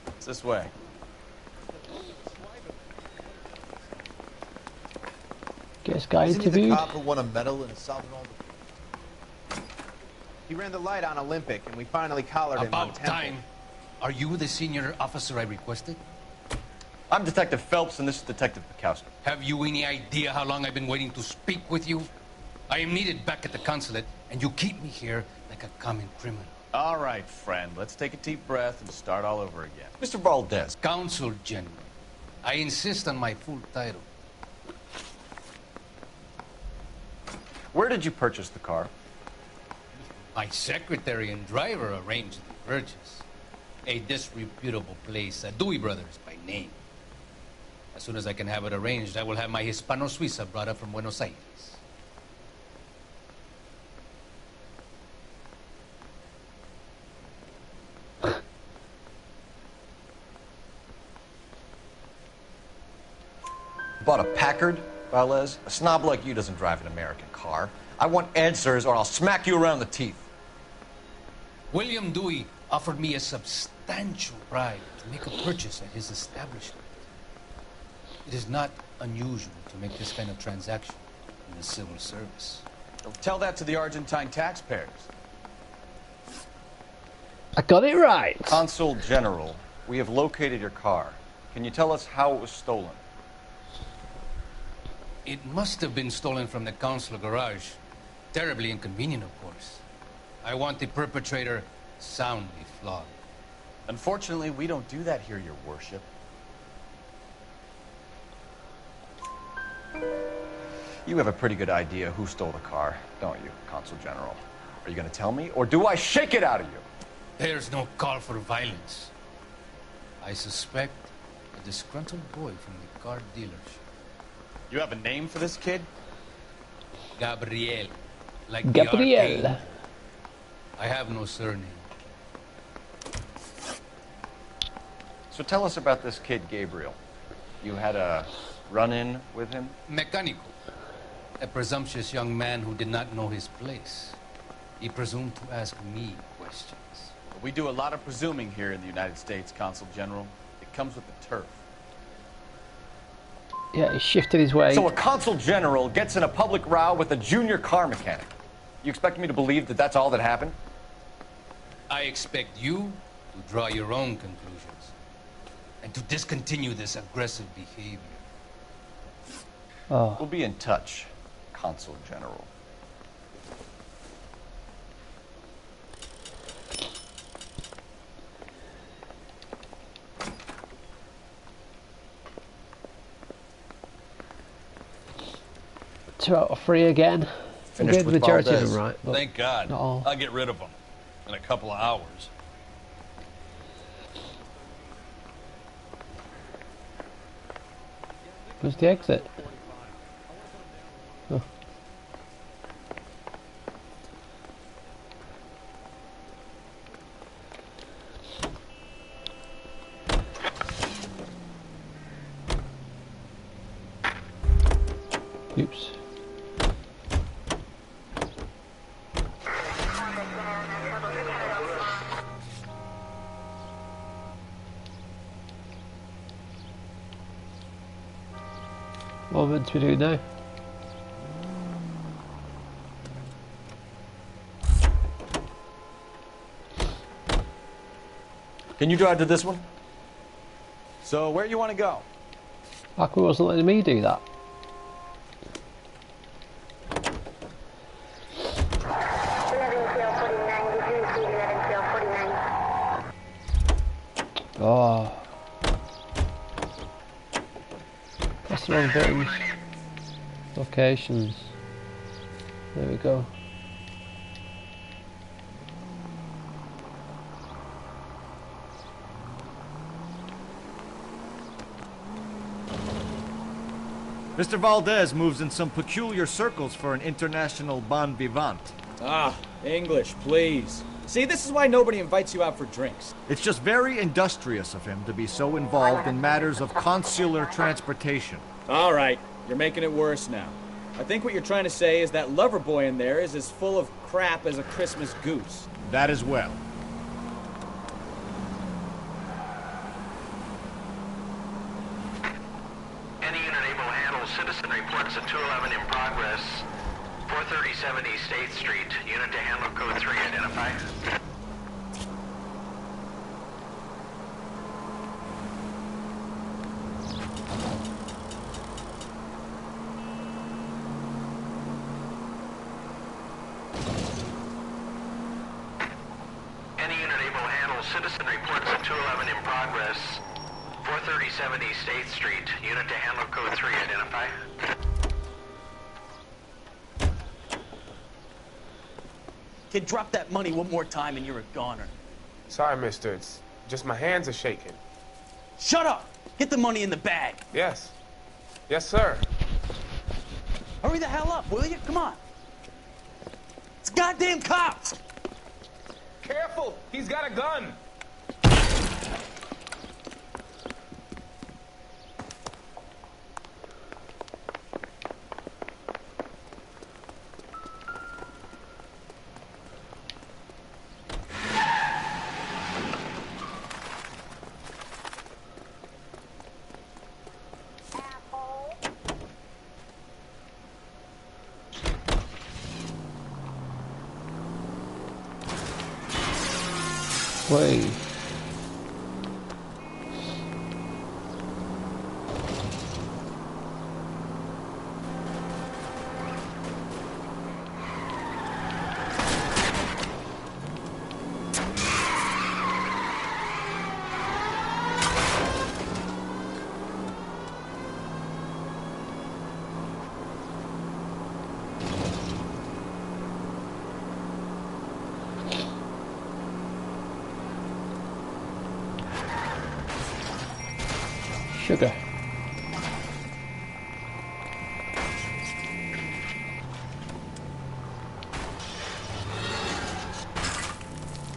It's this way. Get this guy Isn't he interviewed. the cop who won a medal in solving all the... He ran the light on Olympic, and we finally collared him on About Temple. time. Are you the senior officer I requested? I'm Detective Phelps, and this is Detective Bukowski. Have you any idea how long I've been waiting to speak with you? I am needed back at the consulate, and you keep me here like a common criminal. All right, friend. Let's take a deep breath and start all over again. Mr. Valdez. Consul General. I insist on my full title. Where did you purchase the car? My secretary and driver arranged the purchase. A disreputable place, Dewey Brothers by name. As soon as I can have it arranged, I will have my Hispano Suiza brought up from Buenos Aires. Bought a Packard, Valdez? A snob like you doesn't drive an American car. I want answers or I'll smack you around the teeth. William Dewey offered me a substantial bribe to make a purchase at his establishment. It is not unusual to make this kind of transaction in the civil service. Tell that to the Argentine taxpayers. I got it right. Consul General, we have located your car. Can you tell us how it was stolen? It must have been stolen from the consular garage. Terribly inconvenient, of course. I want the perpetrator soundly flogged. Unfortunately, we don't do that here, Your Worship. You have a pretty good idea who stole the car, don't you, Consul General? Are you going to tell me, or do I shake it out of you? There's no call for violence. I suspect a disgruntled boy from the car dealership. You have a name for this kid? Gabriel. Like Gabriel. the arcade. I have no surname. So tell us about this kid, Gabriel. You had a run-in with him? Mechanical. A presumptuous young man who did not know his place. He presumed to ask me questions. We do a lot of presuming here in the United States, Consul General. It comes with the turf. Yeah, he shifted his way. So a Consul General gets in a public row with a junior car mechanic. You expect me to believe that that's all that happened? I expect you to draw your own conclusions and to discontinue this aggressive behavior. Oh. We'll be in touch, Consul General. Two out of three again. Finished the with majority of Valdez. them right, but Thank God. not all. I'll get rid of them in a couple of hours. Where's the exit? Oh. Oops. What am I meant to be doing now? Can you drive to this one? So, where you want to go? Aqua wasn't letting me do that. Oh. That's the wrong buttons. Locations. There we go. Mr. Valdez moves in some peculiar circles for an international bon vivant. Ah, English, please. See, this is why nobody invites you out for drinks. It's just very industrious of him to be so involved in matters of consular transportation. All right, you're making it worse now. I think what you're trying to say is that lover boy in there is as full of crap as a Christmas goose. That as well. Any unit able to handle citizen reports at 211 in progress. 437 East 8th Street. Unit to handle code 3 identify. Any unit able to handle citizen reports at 211 in progress. 437 East 8th Street. Unit to handle code 3 identify. Kid, drop that money one more time and you're a goner. Sorry, mister. It's just my hands are shaking. Shut up! Get the money in the bag. Yes. Yes, sir. Hurry the hell up, will you? Come on. It's goddamn cops! Careful! He's got a gun! Wait. Sugar.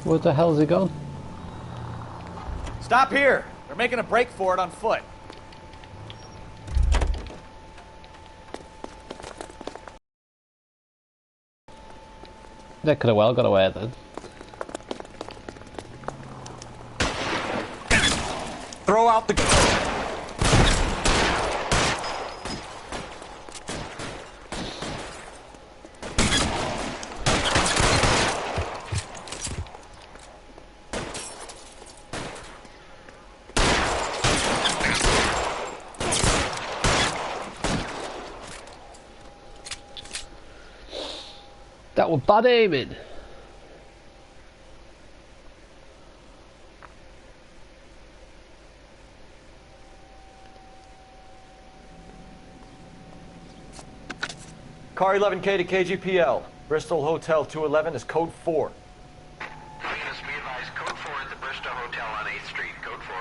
Where the hell's he gone? Stop here! They're making a break for it on foot. They could have well got away then. Throw out the... That was bad aiming. Car 11K to KGPL. Bristol Hotel 211 is code 4. Venus, be advised, code 4 at the Bristol Hotel on 8th Street, code 4.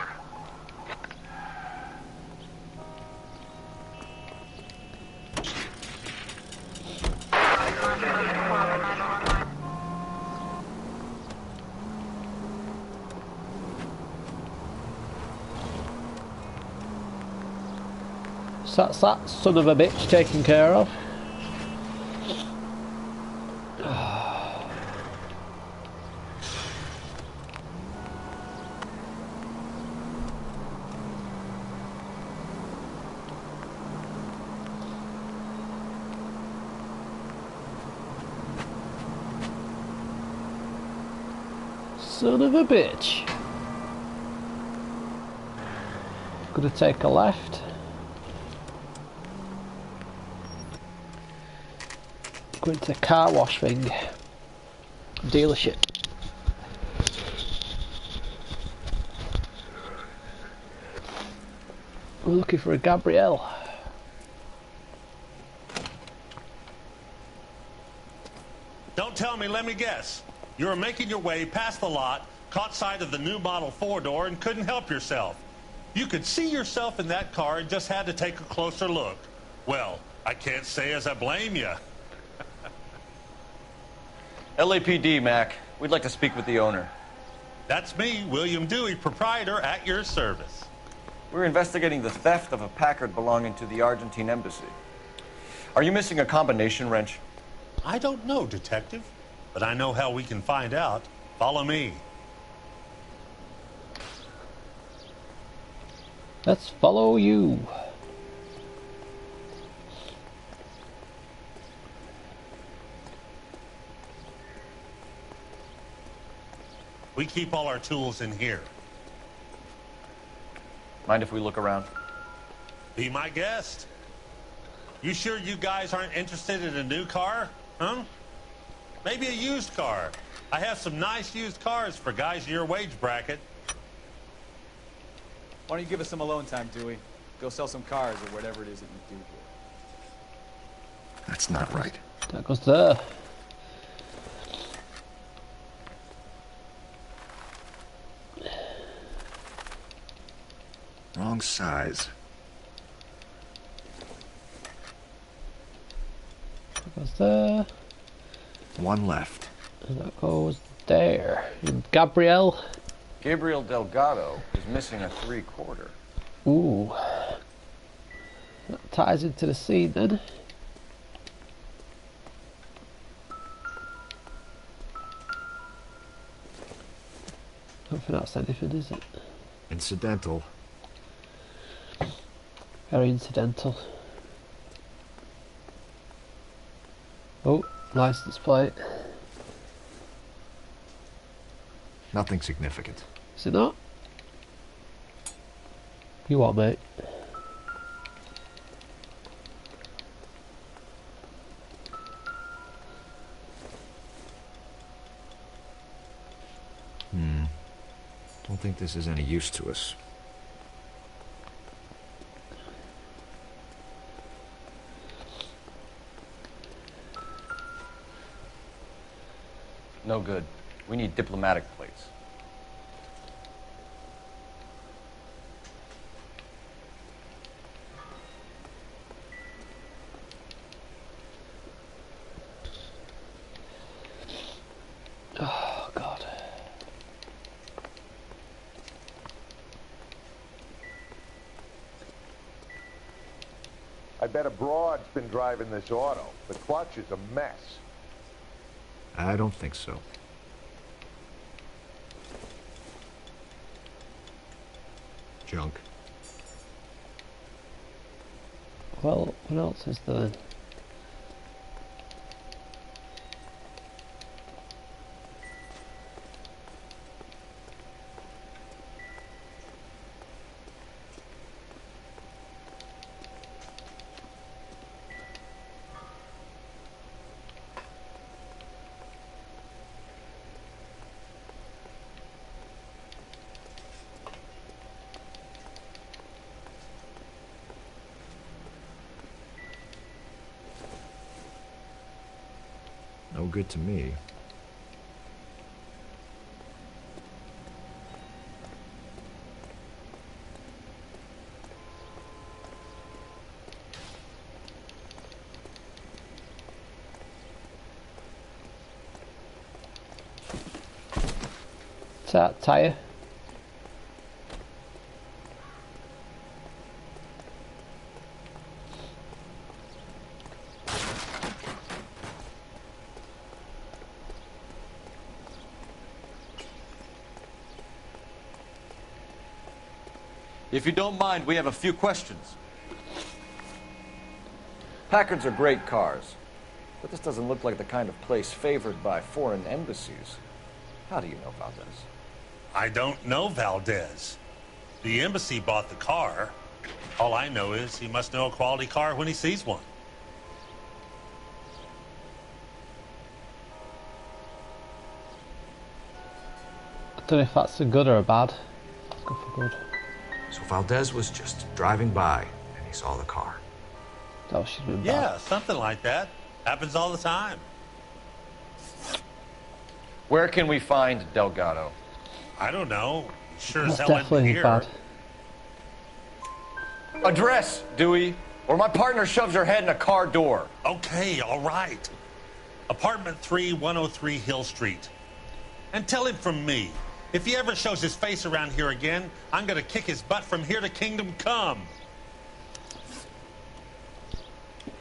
So that's that son of a bitch taken care of. Son of a bitch. Gonna take a left. Going to the car wash thing. Dealership. We're looking for a Gabrielle. Don't tell me, let me guess. You were making your way past the lot, caught sight of the new model 4-door, and couldn't help yourself. You could see yourself in that car and just had to take a closer look. Well, I can't say as I blame you. LAPD, Mac. We'd like to speak with the owner. That's me, William Dewey, proprietor, at your service. We're investigating the theft of a Packard belonging to the Argentine embassy. Are you missing a combination wrench? I don't know, Detective, but I know how we can find out. Follow me. Let's follow you. We keep all our tools in here. Mind if we look around? Be my guest. You sure you guys aren't interested in a new car? Huh? Maybe a used car. I have some nice used cars for guys in your wage bracket. Why don't you give us some alone time, Dewey? Go sell some cars or whatever it is that you do here. That's not right. That goes there. Wrong size. That goes there. One left. And that goes there. And Gabrielle. Gabriel Delgado is missing a 3/4. Ooh. That ties into the scene then. Don't think that's anything, is it? Incidental. Very incidental. Oh, license plate. Nothing significant. Is it not? You what, mate? Don't think this is any use to us. No good. We need diplomatic plates. Oh, God. I bet a broad's been driving this auto. The clutch is a mess. I don't think so. Junk. Well, what else is there? good to me. Tire. If you don't mind, we have a few questions. Packards are great cars, but this doesn't look like the kind of place favored by foreign embassies. How do you know Valdez? I don't know Valdez. The embassy bought the car. All I know is he must know a quality car when he sees one. I don't know if that's a good or a bad. Let's go for good. So Valdez was just driving by, and he saw the car. That should be bad. Yeah, something like that. Happens all the time. Where can we find Delgado? I don't know. Sure as That's hell isn't definitely here. bad. Address, Dewey, or my partner shoves her head in a car door. Okay, all right. Apartment 3, 103 Hill Street. And tell him from me, if he ever shows his face around here again, I'm gonna kick his butt from here to Kingdom Come.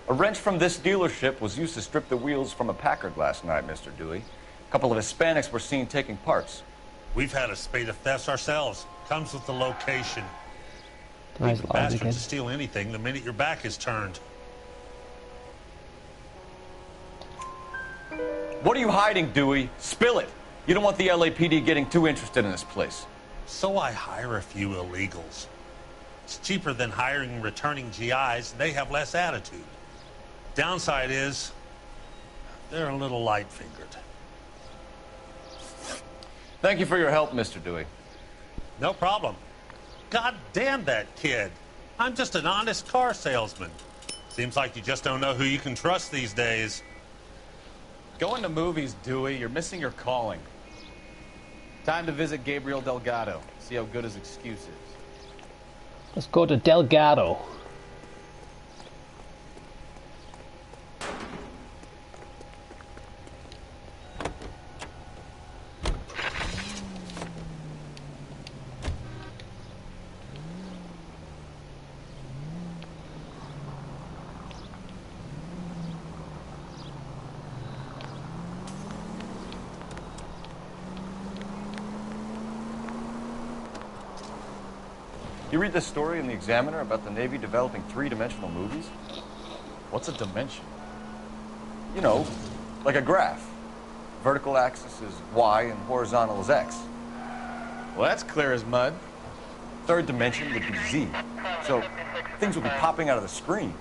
A wrench from this dealership was used to strip the wheels from a Packard last night, Mr. Dewey. A couple of Hispanics were seen taking parts. We've had a spate of thefts ourselves. Comes with the location. Nice Bastard again. to steal anything the minute your back is turned. What are you hiding, Dewey? Spill it. You don't want the LAPD getting too interested in this place. So I hire a few illegals. It's cheaper than hiring returning GIs, and they have less attitude. Downside is, they're a little light-fingered. Thank you for your help, Mr. Dewey. No problem. God damn that kid. I'm just an honest car salesman. Seems like you just don't know who you can trust these days. Going to movies, Dewey. You're missing your calling. Time to visit Gabriel Delgado. See how good his excuse is. Let's go to Delgado. You read this story in the Examiner about the Navy developing three-dimensional movies? What's a dimension? You know, like a graph. Vertical axis is Y and horizontal is X. Well, that's clear as mud. Third dimension would be Z. So things would be popping out of the screen.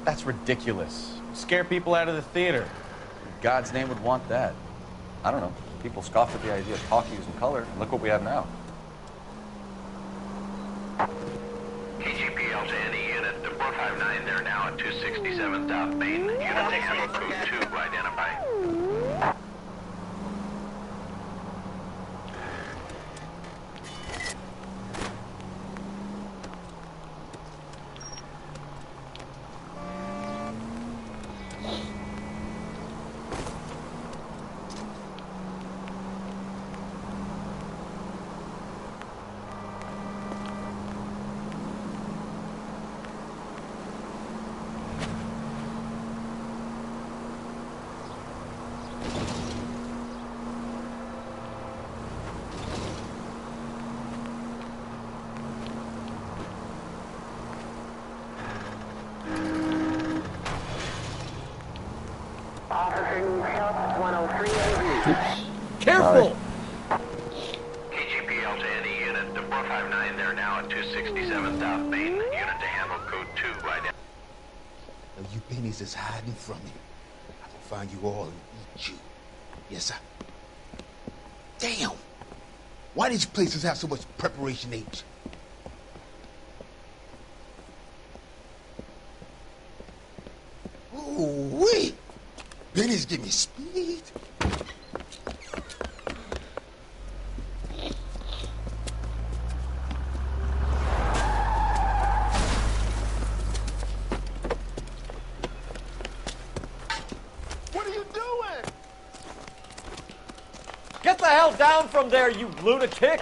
That's ridiculous. Scare people out of the theater. In God's name would want that. I don't know. People scoffed at the idea of talkies in color, and look what we have now. KGPL to any unit, the 459 there now at 267 South Main. Unit to handle code 2, identify. Careful! KGPL to any unit, the 459 there now at 267 South Main. Unit to handle code 2, identify. Now you pennies is hiding from me. I will find you all and eat you. Yes, sir. Damn! Why these places have so much preparation H? Ooh-wee! Benny, Please give me speed. What are you doing? Get the hell down from there, you lunatic!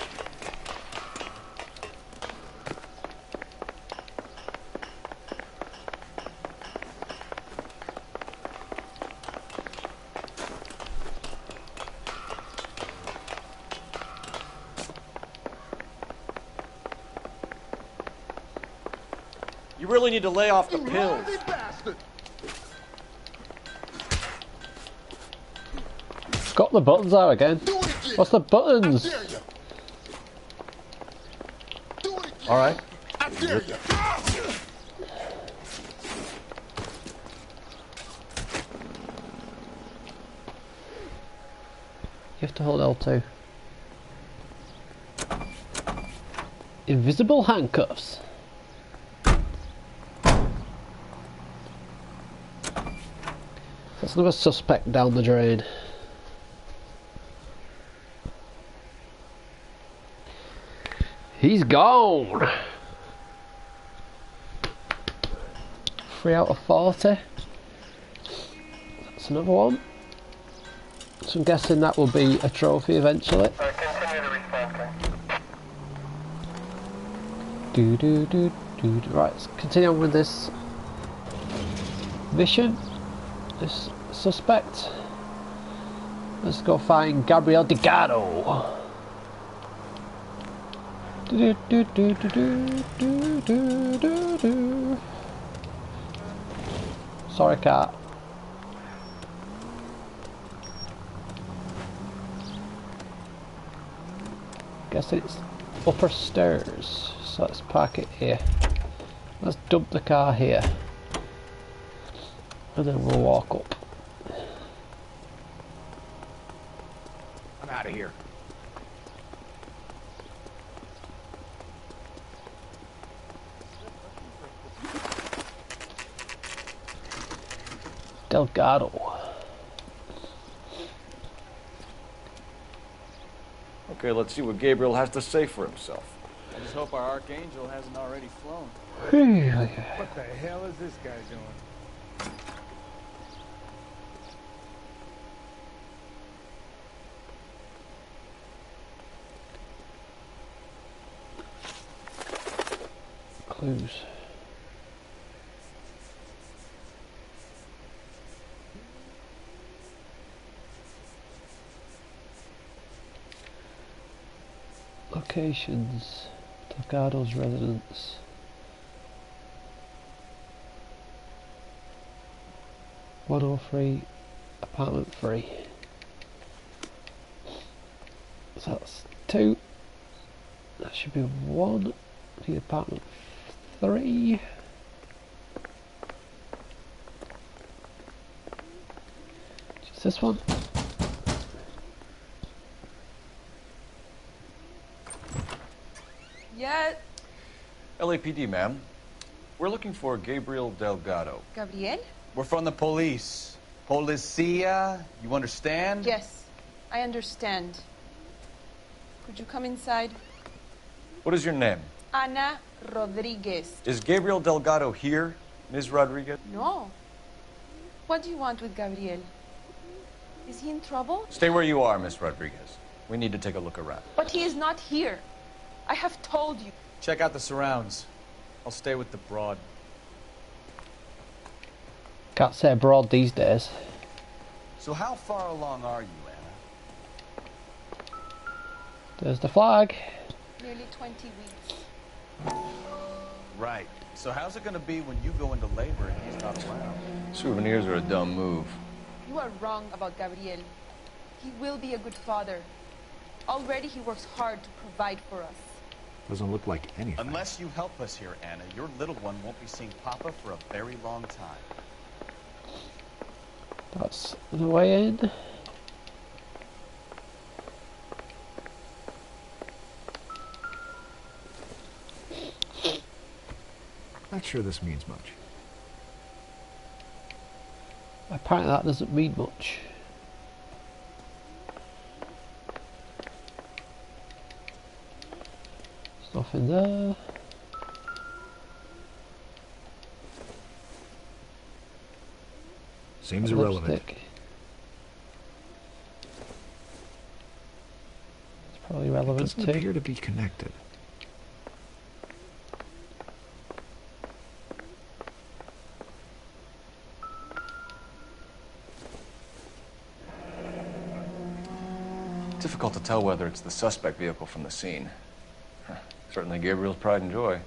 You really need to lay off the pills. Got the buttons out again. What's the buttons? All right. I dare you. You have to hold L2. Invisible handcuffs. That's another suspect down the drain. He's gone. 3 out of 40. That's another one. So I'm guessing that will be a trophy eventually. Right, let's continue on with this mission. This suspect. Let's go find Gabriel Delgado. Sorry, cat. Guess it's upper stairs. So let's park it here. Let's dump the car here. And then we'll walk up. I'm out of here. Delgado. Okay, let's see what Gabriel has to say for himself. I just hope our Archangel hasn't already flown. What the hell is this guy doing? Clues. Locations. Delgado's residence. (103) apartment 3. So that's 2. That should be 1. The apartment 3. Just this one. Yeah. LAPD, ma'am. We're looking for Gabriel Delgado. Gabriel? We're from the police. Policia, you understand? Yes, I understand. Could you come inside? What is your name? Ana Rodriguez. Is Gabriel Delgado here, Ms. Rodriguez? No. What do you want with Gabriel? Is he in trouble? Stay where you are, Ms. Rodriguez. We need to take a look around. But he is not here. I have told you. Check out the surrounds. I'll stay with the broad. Can't say abroad these days. So how far along are you, Anna? There's the flag. Nearly 20 weeks. Right. So how's it gonna be when you go into labor and he's not around? Souvenirs are a dumb move. You are wrong about Gabriel. He will be a good father. Already he works hard to provide for us. Doesn't look like anything. Unless you help us here, Anna, your little one won't be seeing Papa for a very long time. That's the way in. Not sure this means much. Apparently that doesn't mean much. There's nothing there. Seems irrelevant. Lipstick. It's probably relevant It doesn't too. appear to be connected. Difficult to tell whether it's the suspect vehicle from the scene. Certainly Gabriel's pride and joy.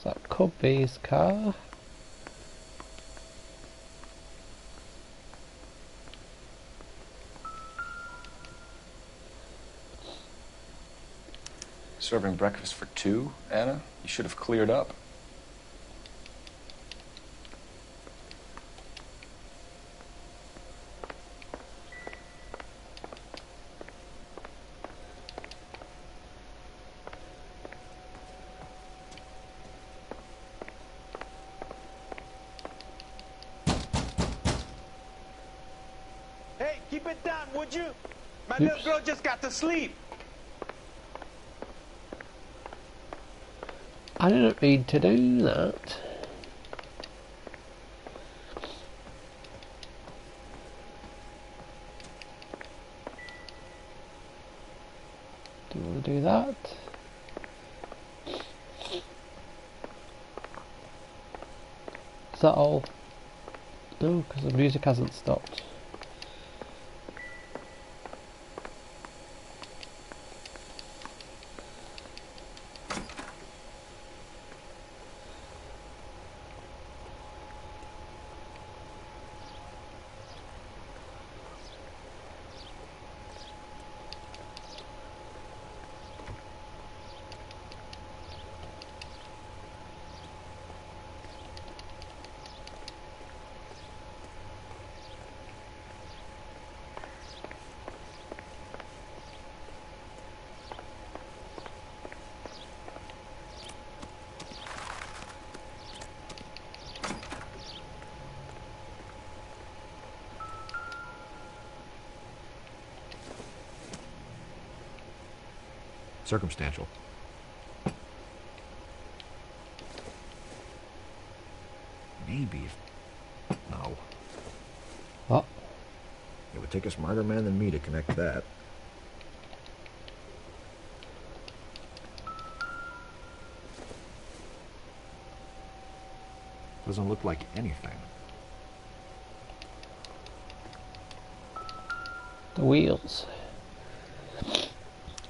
So that could be his car. Serving breakfast for two, Anna? You should have cleared up. Hey, keep it down, would you? My little girl just got to sleep. I didn't mean to do that. Do you want to do that? Is that all? No, because the music hasn't stopped. Circumstantial. Maybe. No. What? It would take a smarter man than me to connect that. Doesn't look like anything. The wheels.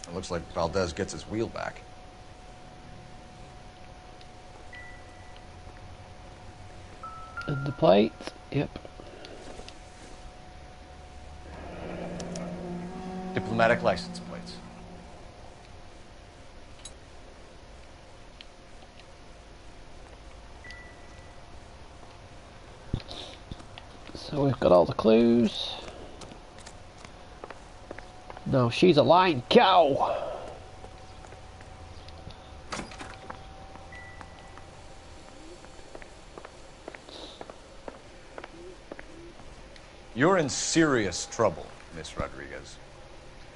It looks like Valdez gets his wheel back. And the plate. Yep. Diplomatic license plates. So we've got all the clues. No, she's a lying cow. You're in serious trouble, Miss Rodriguez.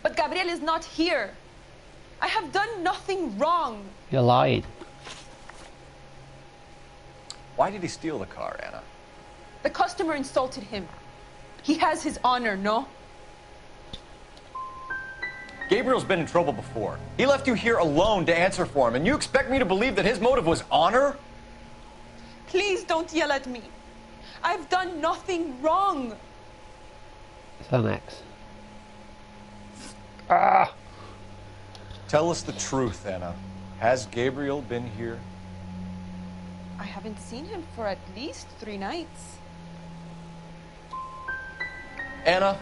But Gabriel is not here. I have done nothing wrong. You're lying. Why did he steal the car, Anna? The customer insulted him. He has his honor, no? Gabriel's been in trouble before. He left you here alone to answer for him, and you expect me to believe that his motive was honor? Please don't yell at me. I've done nothing wrong. It's an X. Ah! Tell us the truth, Anna. Has Gabriel been here? I haven't seen him for at least 3 nights. Anna,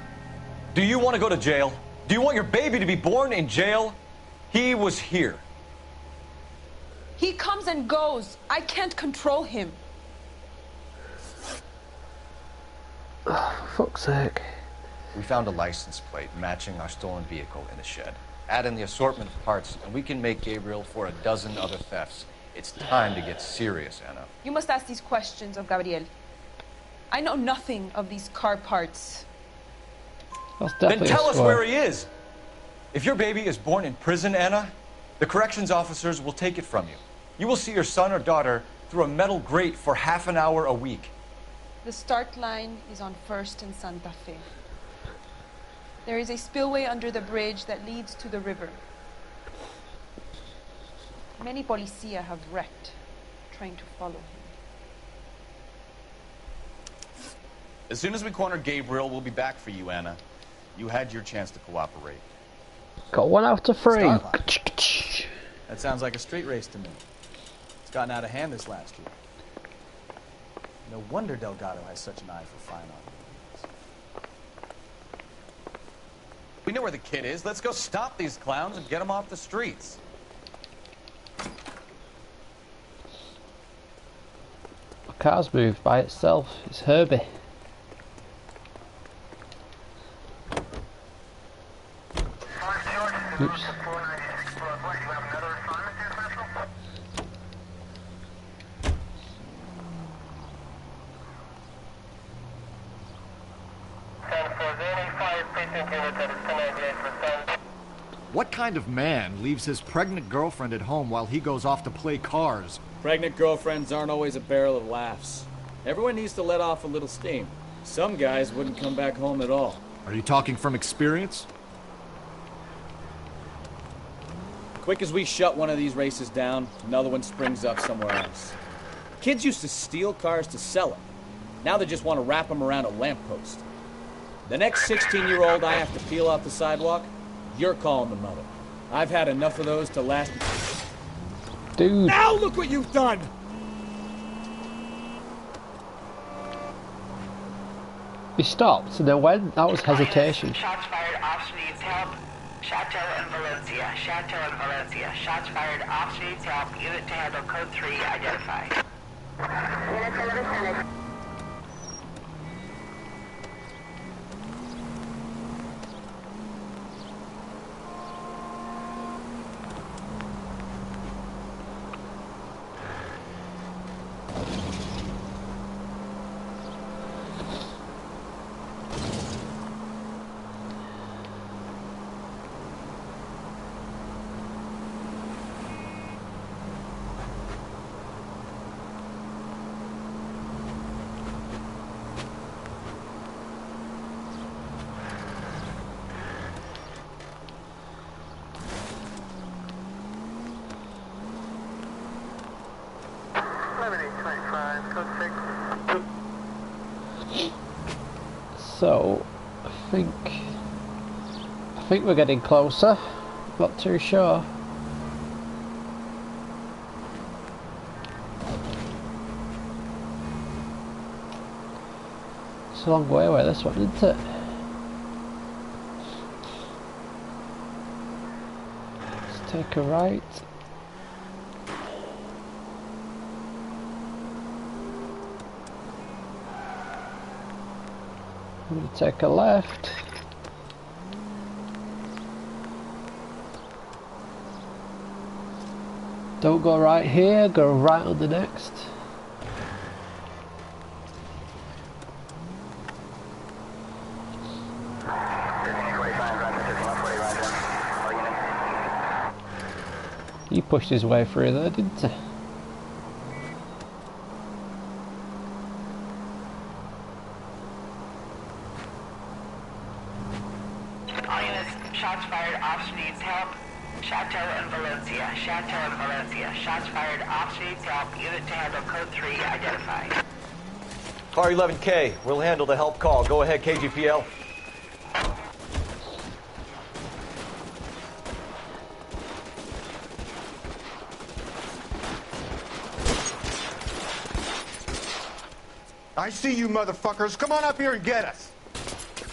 do you want to go to jail? Do you want your baby to be born in jail? He was here. He comes and goes. I can't control him. Oh, for fuck's sake. We found a license plate matching our stolen vehicle in the shed. Add in the assortment of parts, and we can make Gabriel for a dozen other thefts. It's time to get serious, Anna. You must ask these questions of Gabriel. I know nothing of these car parts. Then tell us where he is. If your baby is born in prison, Anna, the corrections officers will take it from you. You will see your son or daughter through a metal grate for half an hour a week. The start line is on 1st and Santa Fe. There is a spillway under the bridge that leads to the river. Many policia have wrecked trying to follow him. As soon as we corner Gabriel, we'll be back for you, Anna. You had your chance to cooperate. Got 1 out of 3. That sounds like a street race to me. It's gotten out of hand this last year. No wonder Delgado has such an eye for fine art. We know where the kid is. Let's go stop these clowns and get them off the streets. My car's moved by itself. It's Herbie. Oops. What kind of man leaves his pregnant girlfriend at home while he goes off to play cars? Pregnant girlfriends aren't always a barrel of laughs. Everyone needs to let off a little steam. Some guys wouldn't come back home at all. Are you talking from experience? Quick as we shut one of these races down, another one springs up somewhere else. Kids used to steal cars to sell them. Now they just want to wrap them around a lamppost. The next 16-year-old I have to peel off the sidewalk, you're calling the mother. I've had enough of those to last... Dude. Now look what you've done! He stopped and then went. That was hesitation. Shots fired. Officer needs help. Chateau and Valencia. Chateau and Valencia. Shots fired. Officer needs help. Unit to handle code 3 identified. Unit to the vicinity. So, I think we're getting closer. Not too sure. It's a long way away, this one, isn't it? Let's take a right. I'm going to take a left. Don't go right here, go right on the next. He pushed his way through there, didn't he? Shots fired. Officer needs help. Chateau and Valencia. Chateau and Valencia. Shots fired. Officer needs help. Unit to handle code 3 identified. Car 11K, we'll handle the help call. Go ahead, KGPL. I see you motherfuckers. Come on up here and get us.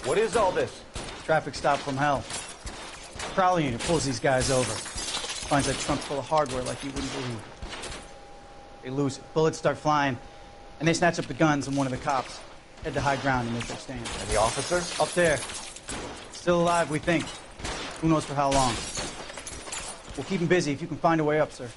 What is all this? Traffic stop from hell. Prowler unit pulls these guys over. Finds that trunk full of hardware like you wouldn't believe. They lose it. Bullets start flying, and they snatch up the guns and one of the cops. Head to high ground and make their stand. And the officer? Up there. Still alive, we think. Who knows for how long. We'll keep him busy if you can find a way up, sir.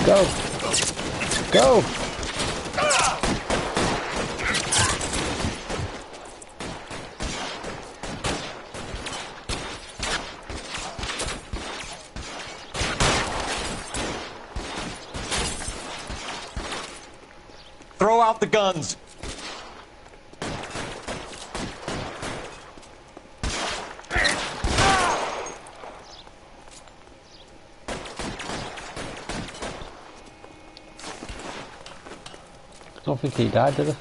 Go! Go! Throw out the guns! I don't think he died, did he?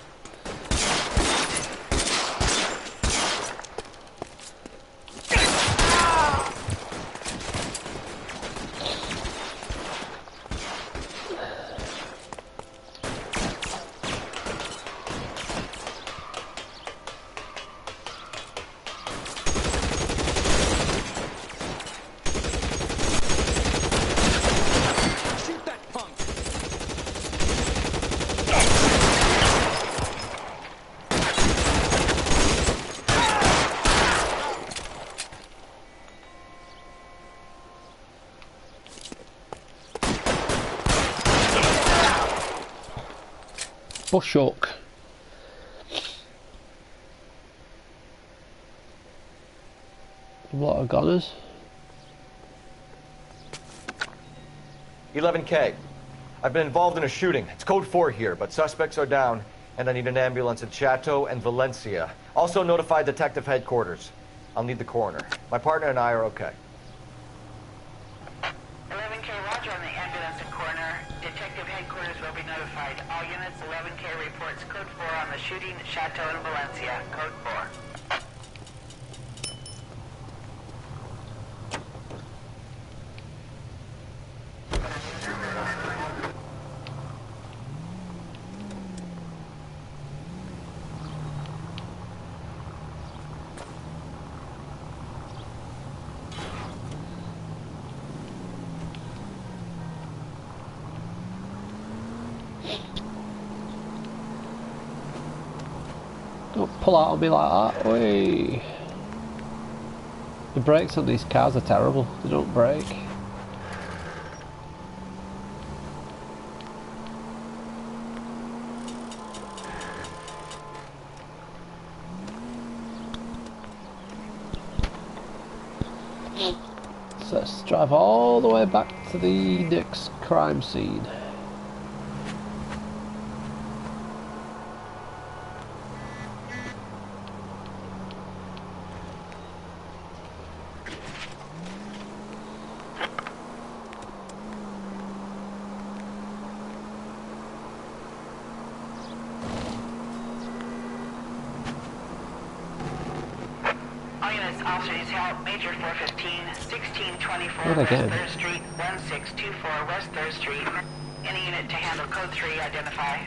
Bushhook. A lot of gunners. 11K. I've been involved in a shooting. It's code 4 here, but suspects are down, and I need an ambulance in Chateau and Valencia. Also notify detective headquarters. I'll need the coroner. My partner and I are okay. 11K, roger on the ambulance and coroner. Detective headquarters will be notified. All units, 11K reports code 4 on the shooting at Chateau and Valencia. Code 4. Don't pull out on me like that. Oi. The brakes on these cars are terrible. They don't brake. So let's drive all the way back to the next crime scene. Officers help Major 415, 1624 What West again? 3rd Street, 1624 West 3rd Street. Any unit to handle code 3, identify.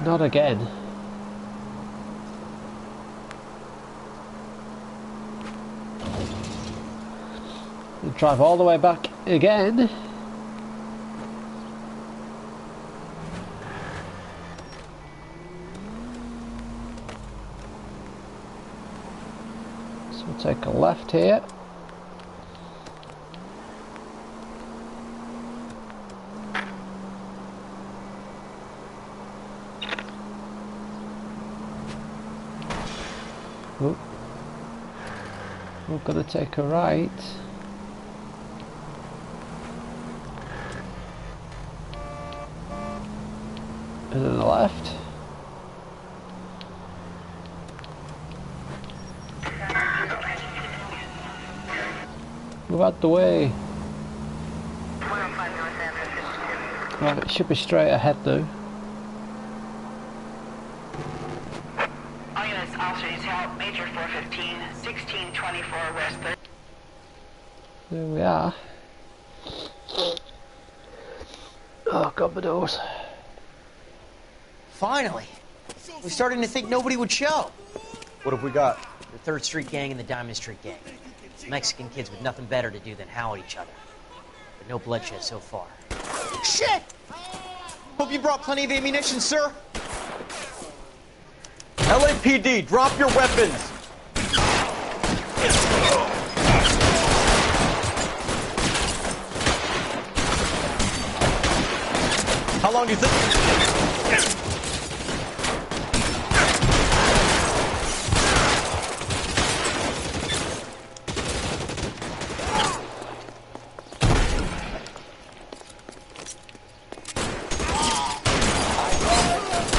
Not again. We'll drive all the way back again. So we'll take a left here. Oop. We're gonna take a right. And then a left. Move out the way. Right, it should be straight ahead now. All units, officers help Major 415, 1624 West 3rd. There we are. Oh, God, my nose. Finally. We're starting to think nobody would show. What have we got? The 3rd Street Gang and the Diamond Street Gang. Mexican kids with nothing better to do than howl at each other. But no bloodshed so far. Shit! Hope you brought plenty of ammunition, sir. LAPD, drop your weapons! How long do you think?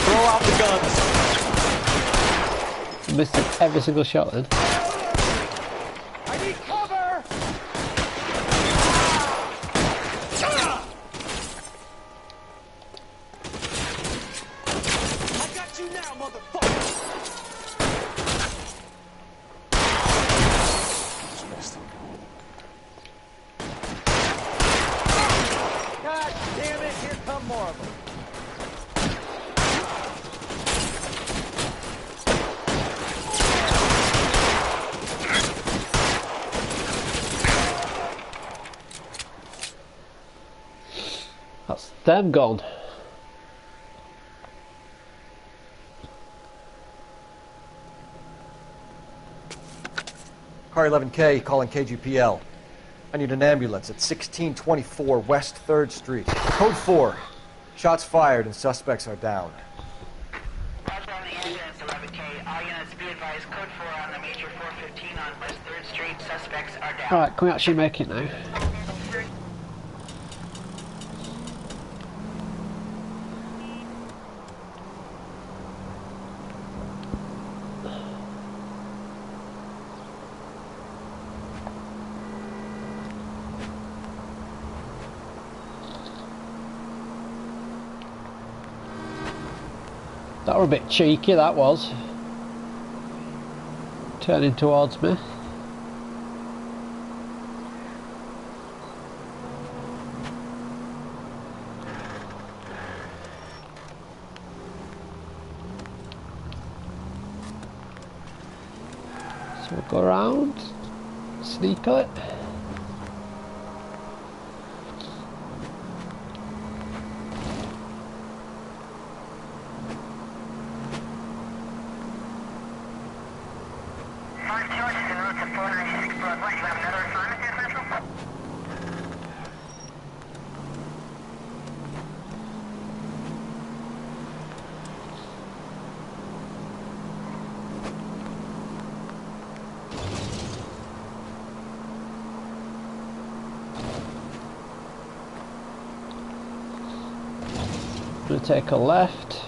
Throw out the guns. Missed every single shot then. I need cover! I got you now, motherfucker! God damn it, here come more of them. That's them gone. Car 11K calling KGPL. I need an ambulance at 1624 West 3rd Street. Code 4. Shots fired and suspects are down. Roger on the ambulance, 11K. All units be advised, code 4 on the major 415 on West 3rd Street. Suspects are down. Right, can we actually make it now? That were a bit cheeky, that was. Turning towards me. So we'll go around, sneak it. I'm going to take a left.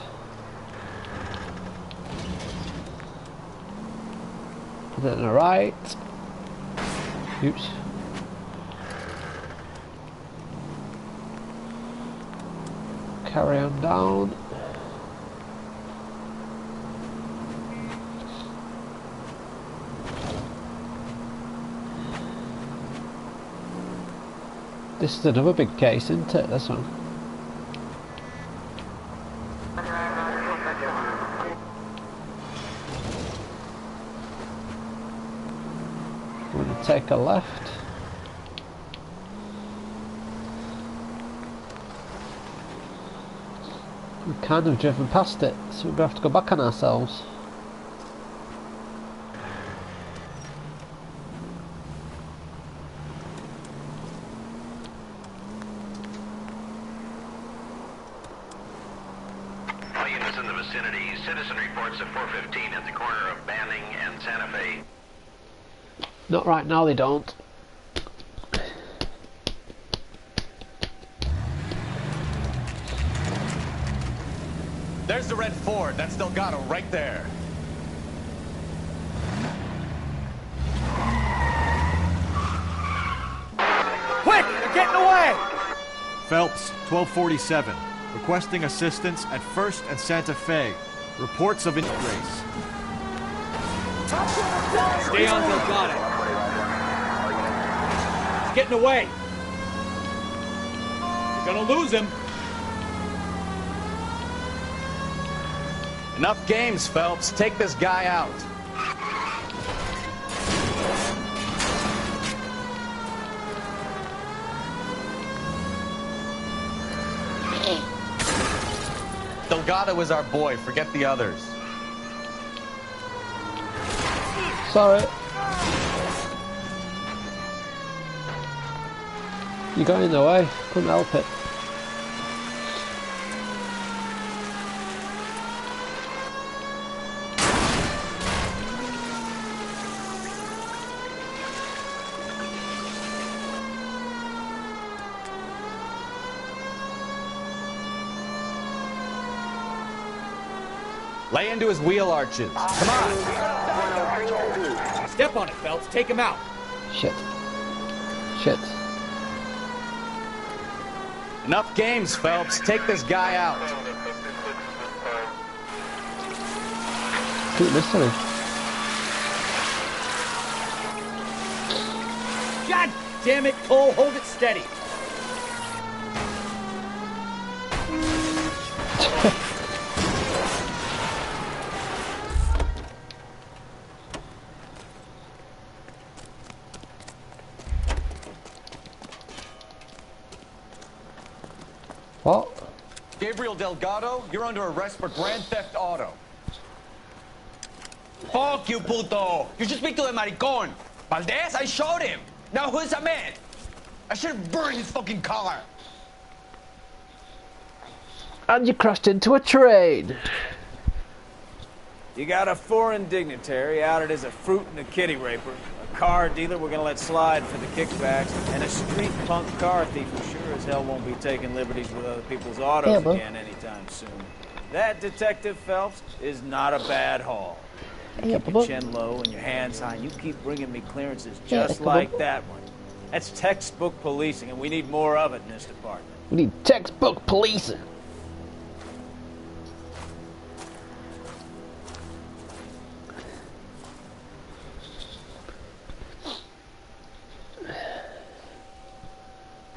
Then a right. Oops. Carry on down. This is another big case, isn't it? This one. I'm going to take a left. We've kind of driven past it, so we're going to have to go back on ourselves. All units in the vicinity, citizen reports at 415 at the corner of Banning and Santa Fe. Not right now, they don't. There's the red Ford. That's Delgado right there. Quick! They're getting away! Phelps, 1247. Requesting assistance at 1st and Santa Fe. Reports of race. Stay on Delgado. He's getting away. You're gonna lose him. Enough games, Phelps. Take this guy out. Delgado is our boy. Forget the others. Sorry. You got in the way. Couldn't help it. Lay into his wheel arches. Come on. Step on it, Phelps. Take him out. Shit. Shit. Enough games, Phelps. Take this guy out. Keep listening. God damn it, Cole. Hold it steady. What? Gabriel Delgado, you're under arrest for Grand Theft Auto. Fuck you, puto! You should speak to the maricón. Valdez, I showed him. Now who's the man? I should have burned his fucking car. And you crashed into a train. You got a foreign dignitary outed as a fruit and a kitty raper, a car dealer we're gonna let slide for the kickbacks, and a street punk car thief who sure as hell won't be taking liberties with other people's autos again anytime soon. That, Detective Phelps, is not a bad haul. You keep your chin low and your hands high, and you keep bringing me clearances just like that one. That's textbook policing, and we need more of it in this department. We need textbook policing.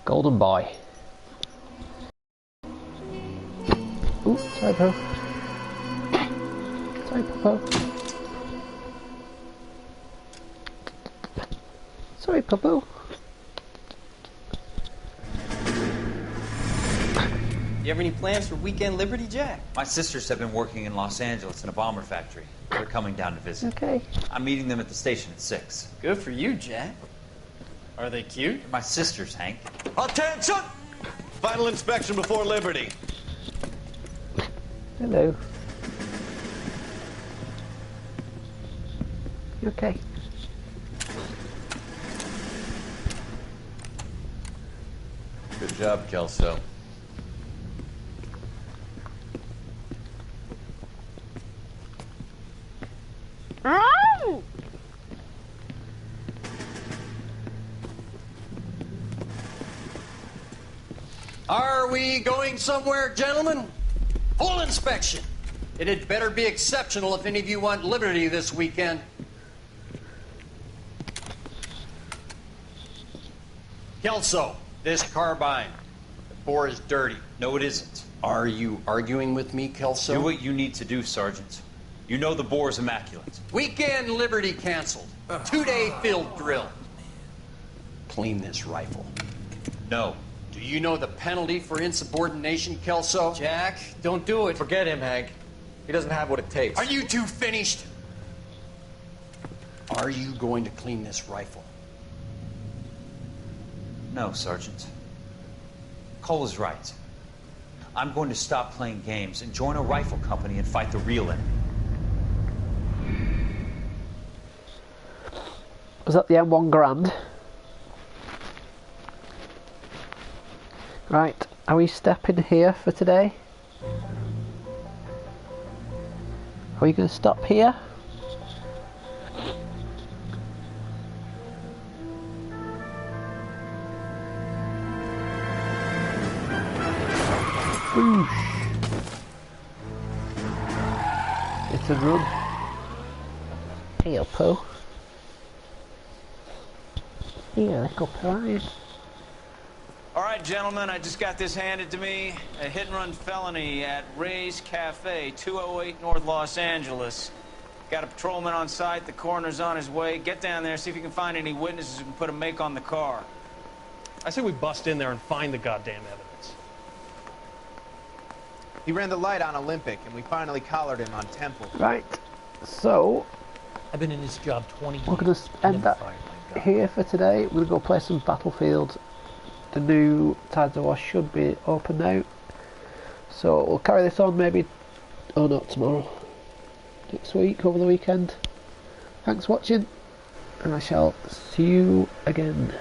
Golden boy. Ooh, sorry, Poe. Sorry, Popo. Sorry, Popo. You have any plans for weekend Liberty, Jack? My sisters have been working in Los Angeles in a bomber factory. They're coming down to visit. Okay. I'm meeting them at the station at 6. Good for you, Jack. Are they cute? They're my sisters, Hank. Attention! Final inspection before Liberty. Hello. You okay? Good job, Kelso. Are we going somewhere, gentlemen? Full inspection. It had better be exceptional if any of you want liberty this weekend. Kelso, this carbine. The bore is dirty. No, it isn't. Are you arguing with me, Kelso? Do what you need to do, Sergeant. You know the bore is immaculate. Weekend liberty canceled. 2-day field drill. Clean this rifle. No. Do you know the penalty for insubordination, Kelso? Jack, don't do it. Forget him, Hank. He doesn't have what it takes. Are you two finished? Are you going to clean this rifle? No, Sergeant. Cole is right. I'm going to stop playing games and join a rifle company and fight the real enemy. Was that the M1 Grand? Right, are we stepping here for today? Are we going to stop here? Whoosh. It's a run. Hey up, Poe. Yeah, look up, right? All right, gentlemen, I just got this handed to me. A hit-and-run felony at Ray's Cafe, 208 North Los Angeles. Got a patrolman on site. The coroner's on his way. Get down there, see if you can find any witnesses who can put a make on the car. I say we bust in there and find the goddamn evidence. He ran the light on Olympic, and we finally collared him on Temple. Right, so I've been in this job 20 years. we're going to end that here for today. We're going to go play some Battlefield. The new Tides of War should be open now, so we'll carry this on maybe, oh not tomorrow, next week, over the weekend. Thanks for watching, and I shall see you again.